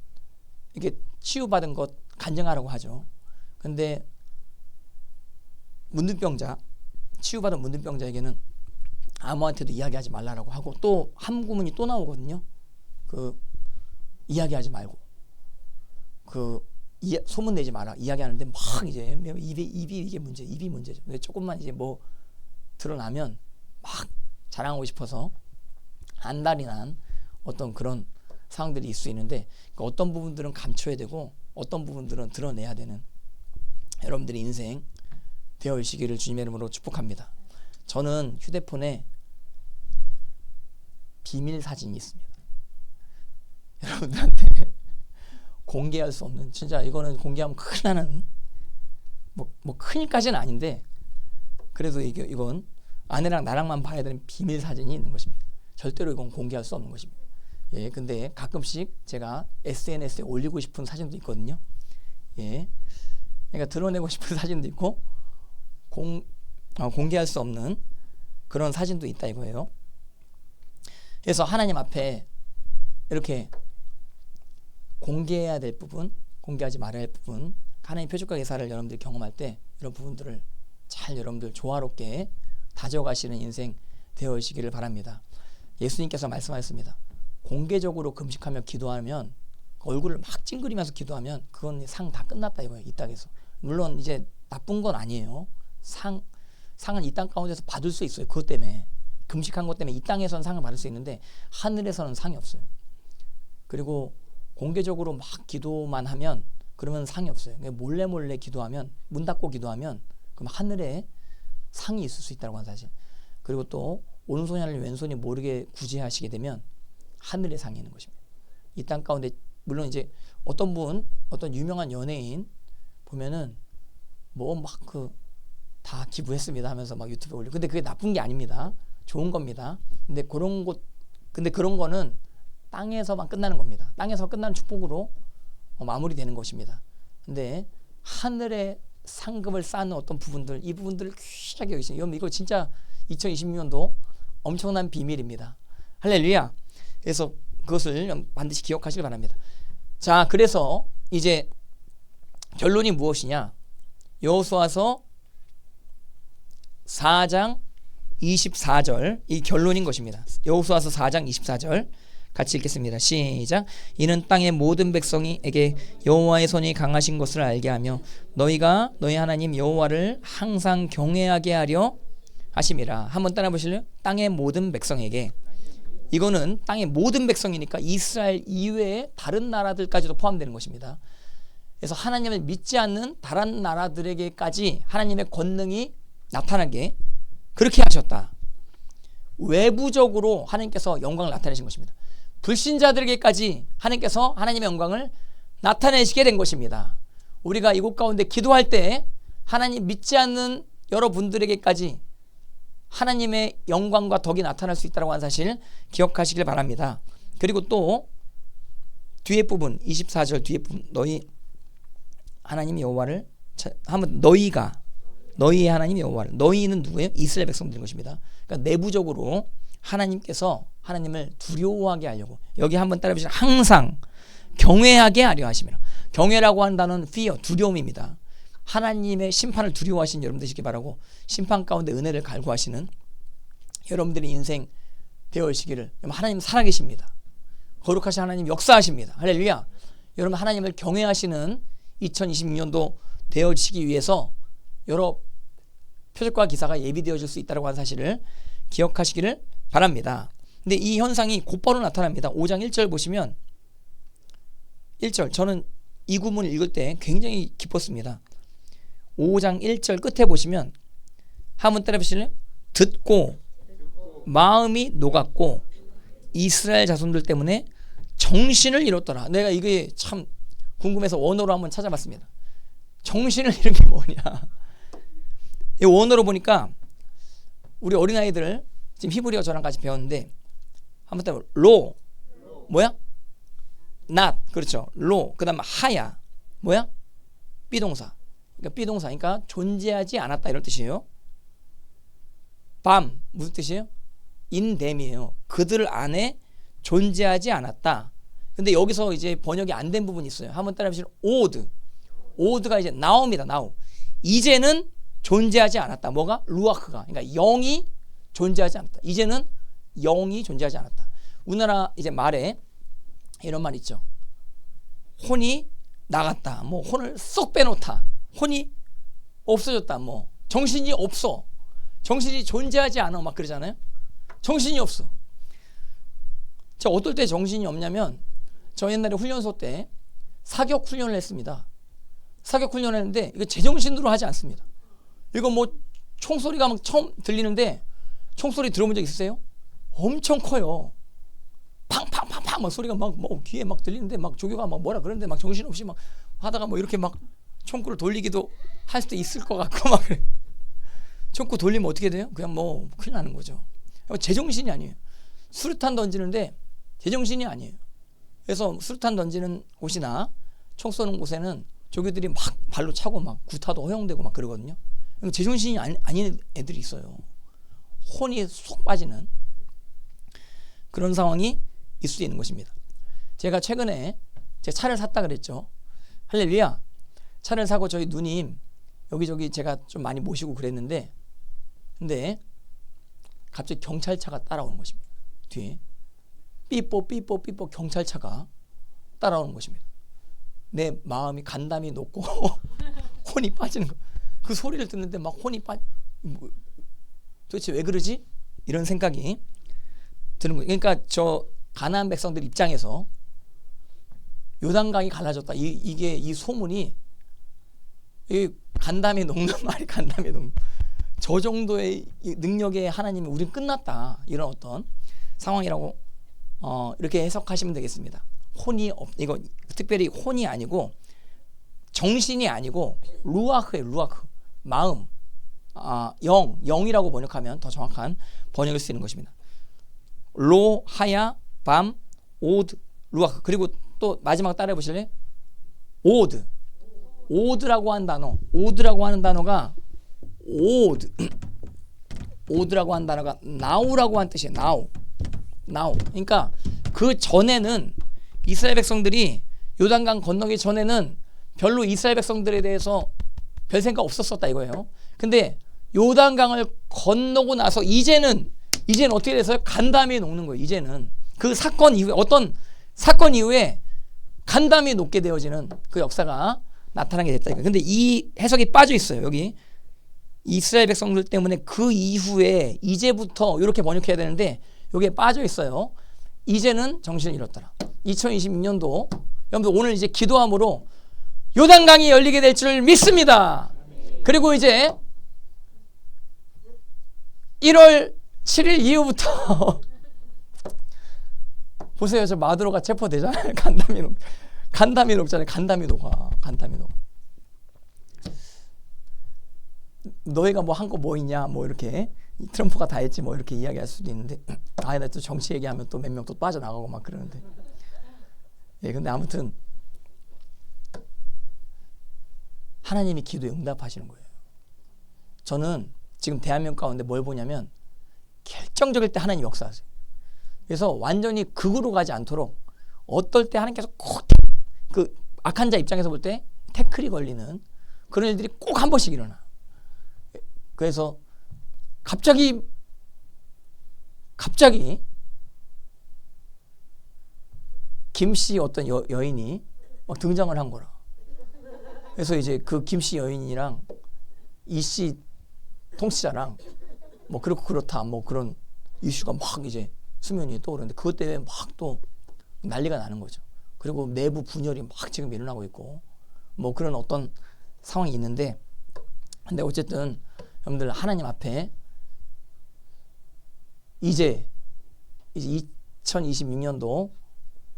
이게 치유받은 것 간증하라고 하죠. 근데 치유받은 문둥병자에게는 아무한테도 이야기하지 말라라고 하고, 또 한 구문이 또 나오거든요. 이야기하지 말고 소문 내지 마라 이야기하는데, 막 이제 입이 이게 입이 문제죠. 근데 조금만 이제 뭐 드러나면 막 자랑하고 싶어서 안달이 난 어떤 그런 상황들이 있을 수 있는데, 그러니까 어떤 부분들은 감춰야 되고 어떤 부분들은 드러내야 되는 여러분들의 인생 되어지기를 주님의 이름으로 축복합니다. 저는 휴대폰에 비밀 사진이 있습니다. 여러분들한테 공개할 수 없는, 진짜 이거는 공개하면 큰일 나는, 뭐 큰일까지는 아닌데 그래서 이건 아내랑 나랑만 봐야 되는 비밀 사진이 있는 것입니다. 절대로 이건 공개할 수 없는 것입니다. 예, 근데 가끔씩 제가 SNS에 올리고 싶은 사진도 있거든요. 예, 그러니까 드러내고 싶은 사진도 있고 공개할 수 없는 그런 사진도 있다 이거예요. 그래서 하나님 앞에 이렇게 공개해야 될 부분, 공개하지 말아야 할 부분, 하나님 표적과 예사를 여러분들이 경험할 때 이런 부분들을 잘 여러분들 조화롭게 다져가시는 인생 되어지기를 바랍니다. 예수님께서 말씀하셨습니다. 공개적으로 금식하며 기도하면 얼굴을 막 찡그리면서 기도하면 그건 상 다 끝났다 이거예요. 이 땅에서. 물론 이제 나쁜 건 아니에요. 상은 이 땅 가운데서 받을 수 있어요. 그것 때문에 금식한 것 때문에 이 땅에서는 상을 받을 수 있는데 하늘에서는 상이 없어요. 그리고 공개적으로 막 기도만 하면 그러면 상이 없어요. 몰래 기도하면, 문 닫고 기도하면 그럼 하늘에 상이 있을 수 있다고 하는 사실. 그리고 또 오른손이 하나님 왼손이 모르게 구제하시게 되면 하늘에 상이 있는 것입니다. 이 땅 가운데 물론 이제 어떤 유명한 연예인 보면은 뭐 막 다 기부했습니다 하면서 막 유튜브에 올리고, 근데 그게 나쁜 게 아닙니다. 좋은 겁니다. 근데 그런 거는 땅에서만 끝나는 겁니다. 땅에서 끝나는 축복으로 마무리되는 것입니다. 근데 하늘에 상급을 쌓는 어떤 부분들, 이 부분들을 귀하게 여기시는, 이거 진짜 2026년도 엄청난 비밀입니다. 할렐루야. 그래서 그것을 반드시 기억하시길 바랍니다. 자, 그래서 이제 결론이 무엇이냐? 여호수아서 4장 24절, 이 결론인 것입니다. 여호수아서 4장 24절 같이 읽겠습니다. 시작. 이는 땅의 모든 백성에게 여호와의 손이 강하신 것을 알게 하며 너희가 너희 하나님 여호와를 항상 경외하게 하려 하심이라. 한번 따라 보실래요? 땅의 모든 백성에게. 이거는 땅의 모든 백성이니까 이스라엘 이외의 다른 나라들까지도 포함되는 것입니다. 그래서 하나님을 믿지 않는 다른 나라들에게까지 하나님의 권능이 나타나게 그렇게 하셨다. 외부적으로 하나님께서 영광을 나타내신 것입니다. 불신자들에게까지 하나님께서 하나님의 영광을 나타내시게 된 것입니다. 우리가 이곳 가운데 기도할 때 하나님 믿지 않는 여러분들에게까지 하나님의 영광과 덕이 나타날 수 있다고 하는 사실 기억하시길 바랍니다. 그리고 또 뒤에 부분 24절 뒤에 부분, 너희 하나님 여호와를 한번 너희의 하나님 여호와를, 너희는 누구예요? 이스라엘 백성들인 것입니다. 그러니까 내부적으로 하나님께서 하나님을 두려워하게 하려고, 여기 한번 따라 보시면 항상 경외하게 하려 하심이라. 경외라고 하는 단어는 fear, 두려움입니다. 하나님의 심판을 두려워하시는 여러분 되시기 바라고, 심판 가운데 은혜를 갈구하시는 여러분들의 인생 되어지기를. 하나님 살아계십니다. 거룩하신 하나님 역사하십니다. 할렐루야. 여러분 하나님을 경외하시는 2026년도 되어지기 위해서 여러 표적과 기사가 예비되어질 수 있다고 하는 사실을 기억하시기를 바랍니다. 근데 이 현상이 곧바로 나타납니다. 5장 1절 보시면 1절, 저는 이 구문을 읽을 때 굉장히 기뻤습니다. 5장 1절 끝에 보시면 한번 따라 보실래요? 듣고 마음이 녹았고 이스라엘 자손들 때문에 정신을 잃었더라. 내가 이게 참 궁금해서 원어로 한번 찾아봤습니다. 정신을 잃은 게 뭐냐. 이 원어로 보니까 우리 어린아이들 지금 히브리어 저랑 같이 배웠는데 한번 따라 로 뭐야? not, 그렇죠. 로, 그 다음 하야 뭐야? 비동사. 그러니까 비동사, 그러니까 존재하지 않았다 이런 뜻이에요. 밤 무슨 뜻이에요? 인댐이에요. 그들 안에 존재하지 않았다. 근데 여기서 이제 번역이 안 된 부분이 있어요. 한번 따라 보시면 오드가 이제 now입니다. now. 이제는 존재하지 않았다. 뭐가? 루아크가. 그러니까 영이 존재하지 않았다. 이제는 영이 존재하지 않았다. 우리나라 이제 말에 이런 말 있죠. 혼이 나갔다. 뭐 혼을 쏙 빼놓다. 혼이 없어졌다. 뭐 정신이 없어. 정신이 존재하지 않아. 막 그러잖아요. 정신이 없어. 저 어떨 때 정신이 없냐면, 저 옛날에 훈련소 때 사격 훈련을 했습니다. 사격 훈련을 했는데 이거 제정신으로 하지 않습니다. 이거 뭐 총소리가 막 처음 들리는데, 총소리 들어본 적 있으세요? 엄청 커요. 팡팡팡팡 막 소리가 막 뭐 귀에 막 들리는데, 막 조교가 막 뭐라 그러는데 막 정신없이 막 하다가 뭐 이렇게 막 총구를 돌리기도 할 수도 있을 것 같고 막 그래. 자꾸 돌리면 어떻게 돼요? 그냥 뭐 큰일 나는 거죠. 제정신이 아니에요. 수류탄 던지는데 제정신이 아니에요. 그래서 수류탄 던지는 곳이나 총 쏘는 곳에는 조교들이 막 발로 차고 막 구타도 허용되고 막 그러거든요. 제정신이 아닌 애들이 있어요. 혼이 쏙 빠지는 그런 상황이 있을 수 있는 것입니다. 제가 최근에 제 차를 샀다 그랬죠. 할렐루야. 차를 사고 저희 누님 여기저기 제가 좀 많이 모시고 그랬는데, 근데 갑자기 경찰차가 따라오는 것입니다. 뒤에 삐뽀 경찰차가 따라오는 것입니다. 내 마음이 간담이 녹고 혼이 빠지는 거. 그 소리를 듣는데 막 혼이 도대체 왜 그러지? 이런 생각이 드는 거예요. 그러니까 저 가나안 백성들 입장에서 요단강이 갈라졌다. 이게 이 소문이 이 간담이 녹는 말이 간담이 녹는 저 정도의 능력의 하나님이 우린 끝났다. 이런 어떤 상황이라고 이렇게 해석하시면 되겠습니다. 혼이 이거 특별히 혼이 아니고 정신이 아니고 루아흐예요. 루아흐. 마음. 영이라고 번역하면 더 정확한 번역일 수 있는 것입니다. 로, 하야, 밤, 오드, 루아흐. 그리고 또 마지막 따라해 보실래요? 오드. 오드라고 한 단어. 오드라고 하는 단어가 오드. 오드라고 한 단어가 now라고 한 뜻이에요. now. 그러니까 그 전에는 이스라엘 백성들이 요단강 건너기 전에는 별로 이스라엘 백성들에 대해서 별 생각 없었었다 이거예요. 근데 요단강을 건너고 나서 이제는 어떻게 돼서요? 간담이 녹는 거예요. 이제는 그 사건 이후에 어떤 사건 이후에 간담이 녹게 되어지는 그 역사가 나타나게 됐다 이거예요. 근데 이 해석이 빠져 있어요. 여기 이스라엘 백성들 때문에 그 이후에 이제부터 이렇게 번역해야 되는데 여기에 빠져 있어요. 이제는 정신을 잃었더라. 2026년도 여러분들 오늘 이제 기도함으로 요단강이 열리게 될 줄 믿습니다. 그리고 이제 1월 7일 이후부터 보세요. 저 마두로가 체포되잖아요. 간담이 녹잖아요. 간담이 녹아. 너희가 뭐 한 거 뭐 있냐 뭐 이렇게 트럼프가 다 했지 뭐 이렇게 이야기할 수도 있는데 나 또 정치 얘기하면 또 몇 명 또 빠져나가고 막 그러는데 근데 아무튼 하나님이 기도에 응답하시는 거예요. 저는 지금 대한민국 가운데 뭘 보냐면 결정적일 때 하나님 역사하세요. 그래서 완전히 극으로 가지 않도록 어떨 때 하나님께서 꼭 그 악한 자 입장에서 볼 때 태클이 걸리는 그런 일들이 꼭 한 번씩 일어나. 그래서 갑자기 김씨 어떤 여인이 막 등장을 한 거라. 그래서 이제 그 김씨 여인이랑 이씨 통치자랑 뭐 그렇다 뭐 그런 이슈가 막 이제 수면 위에 떠오르는데 그것 때문에 막 또 난리가 나는 거죠. 그리고 내부 분열이 막 지금 일어나고 있고 뭐 그런 어떤 상황이 있는데, 근데 어쨌든 여러분들 하나님 앞에 이제 2026년도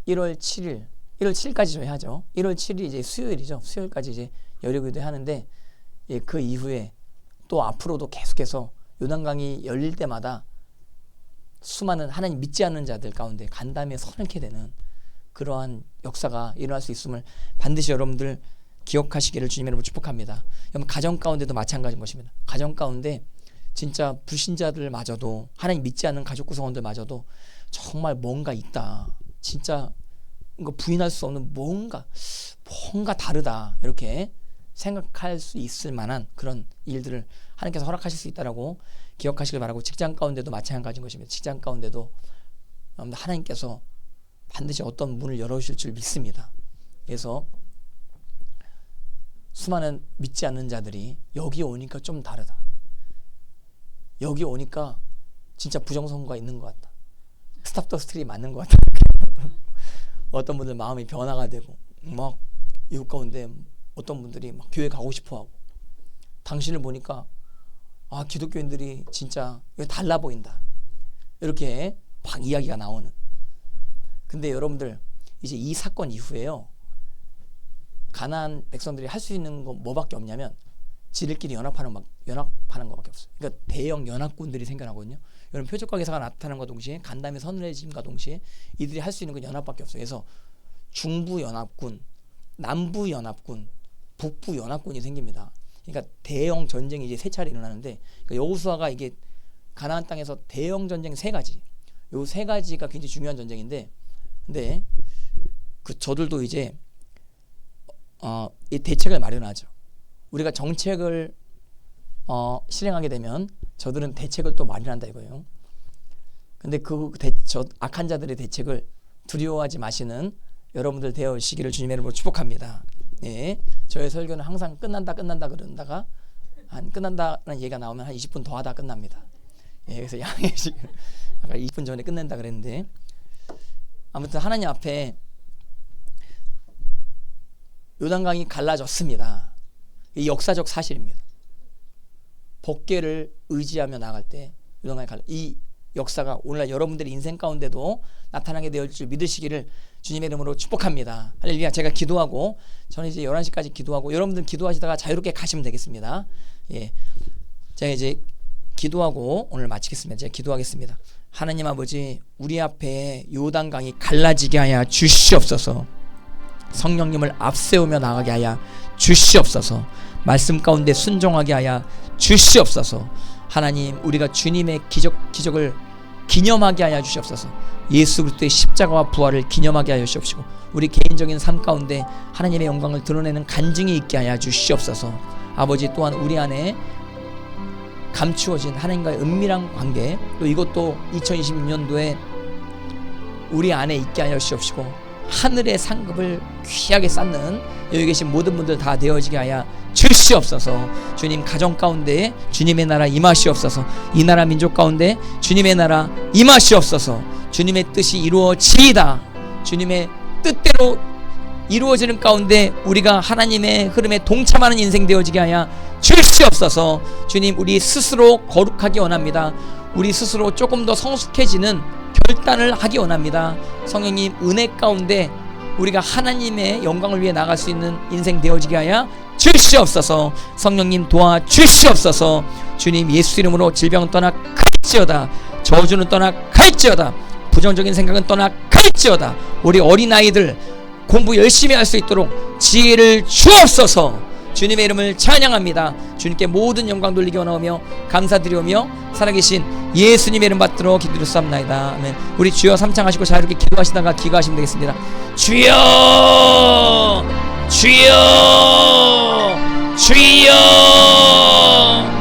1월 7일까지 저희 하죠. 1월 7일 이제 수요일이죠. 수요일까지 이제 열리기도 하는데 그 이후에 또 앞으로도 계속해서 요단강이 열릴 때마다 수많은 하나님 믿지 않는 자들 가운데 간담에 서늘케 되는 그러한 역사가 일어날 수 있음을 반드시 여러분들 기억하시기를 주님의 이름으로 축복합니다. 여러분 가정 가운데도 마찬가지인 것입니다. 가정 가운데 진짜 불신자들마저도 하나님 믿지 않는 가족 구성원들마저도 정말 뭔가 있다. 진짜 이거 부인할 수 없는 뭔가 다르다. 이렇게 생각할 수 있을 만한 그런 일들을 하나님께서 허락하실 수 있다라고 기억하시길 바라고, 직장 가운데도 마찬가지인 것입니다. 직장 가운데도 하나님께서 반드시 어떤 문을 열어주실 줄 믿습니다. 그래서 수많은 믿지 않는 자들이 여기 오니까 좀 다르다. 여기 오니까 진짜 부정선거가 있는 것 같다. 스탑 더 스트리 맞는 것 같다. 어떤 분들 마음이 변화가 되고 막 이웃 가운데 어떤 분들이 막 교회 가고 싶어하고, 당신을 보니까 기독교인들이 진짜 달라 보인다. 이렇게 막 이야기가 나오는. 근데 여러분들 이제 이 사건 이후에요, 가나안 백성들이 할 수 있는 건 뭐밖에 없냐면 지들끼리 연합하는 것밖에 없어요. 그러니까 대형 연합군들이 생겨나거든요. 이런 표적과 기사가 나타나는 것과 동시에 간담의 서늘해짐과 동시에 이들이 할 수 있는 건 연합밖에 없어요. 그래서 중부 연합군, 남부 연합군, 북부 연합군이 생깁니다. 그러니까 대형 전쟁이 이제 세 차례 일어나는데, 그러니까 여호수아가 이게 가나안 땅에서 대형 전쟁 세 가지, 요 세 가지가 굉장히 중요한 전쟁인데, 근데 저들도 이제 이 대책을 마련하죠. 우리가 정책을 실행하게 되면 저들은 대책을 또 마련한다 이거예요. 근데 저 악한 자들의 대책을 두려워하지 마시는 여러분들 되어시기를 주님의 이름으로 축복합니다. 예, 저의 설교는 항상 끝난다 그러다가 끝난다는 얘기가 나오면 한 20분 더 하다 끝납니다. 예, 그래서 양해식 아까 20분 전에 끝낸다 그랬는데, 아무튼 하나님 앞에 요단강이 갈라졌습니다. 이 역사적 사실입니다. 법궤를 의지하며 나갈 때 요단강이 이 역사가 오늘날 여러분들의 인생 가운데도 나타나게 될 줄 믿으시기를 주님의 이름으로 축복합니다. 할렐루야. 제가 기도하고, 저는 이제 11시까지 기도하고, 여러분들 기도하시다가 자유롭게 가시면 되겠습니다. 예, 제가 이제 기도하고 오늘 마치겠습니다. 제가 기도하겠습니다. 하나님 아버지, 우리 앞에 요단강이 갈라지게 하여 주시옵소서. 성령님을 앞세우며 나가게 하여 주시옵소서. 말씀 가운데 순종하게 하여 주시옵소서. 하나님, 우리가 주님의 기적을 기념하게 하여 주시옵소서. 예수 그리스도의 십자가와 부활을 기념하게 하여 주시옵시고, 우리 개인적인 삶 가운데 하나님의 영광을 드러내는 간증이 있게 하여 주시옵소서. 아버지, 또한 우리 안에 감추어진 하나님과의 은밀한 관계, 또 이것도 2026년도에 우리 안에 있게 하여 주시옵시고, 하늘의 상급을 귀하게 쌓는 여기 계신 모든 분들 다 되어지게 하여 주시옵소서. 주님, 가정 가운데 주님의 나라 임하시옵소서. 이 나라 민족 가운데 주님의 나라 임하시옵소서. 주님의 뜻이 이루어지이다. 주님의 뜻대로 이루어지는 가운데 우리가 하나님의 흐름에 동참하는 인생 되어지게 하여 주시옵소서. 주님, 우리 스스로 거룩하기 원합니다. 우리 스스로 조금 더 성숙해지는 결단을 하기 원합니다. 성령님, 은혜 가운데 우리가 하나님의 영광을 위해 나갈 수 있는 인생 되어지게 하여 주시옵소서. 성령님, 도와 주시옵소서. 주님, 예수 이름으로 질병은 떠나 갈지어다. 저주는 떠나 갈지어다. 부정적인 생각은 떠나 갈지어다. 우리 어린아이들 공부 열심히 할 수 있도록 지혜를 주옵소서. 주님의 이름을 찬양합니다. 주님께 모든 영광 돌리기 원하며 감사드리오며 살아계신 예수님의 이름 받들어 기도드렸사옵나이다. 아멘. 우리 주여 삼창하시고 자유롭게 기도하시다가 기거하시면 되겠습니다. 주여, 주여, 주여.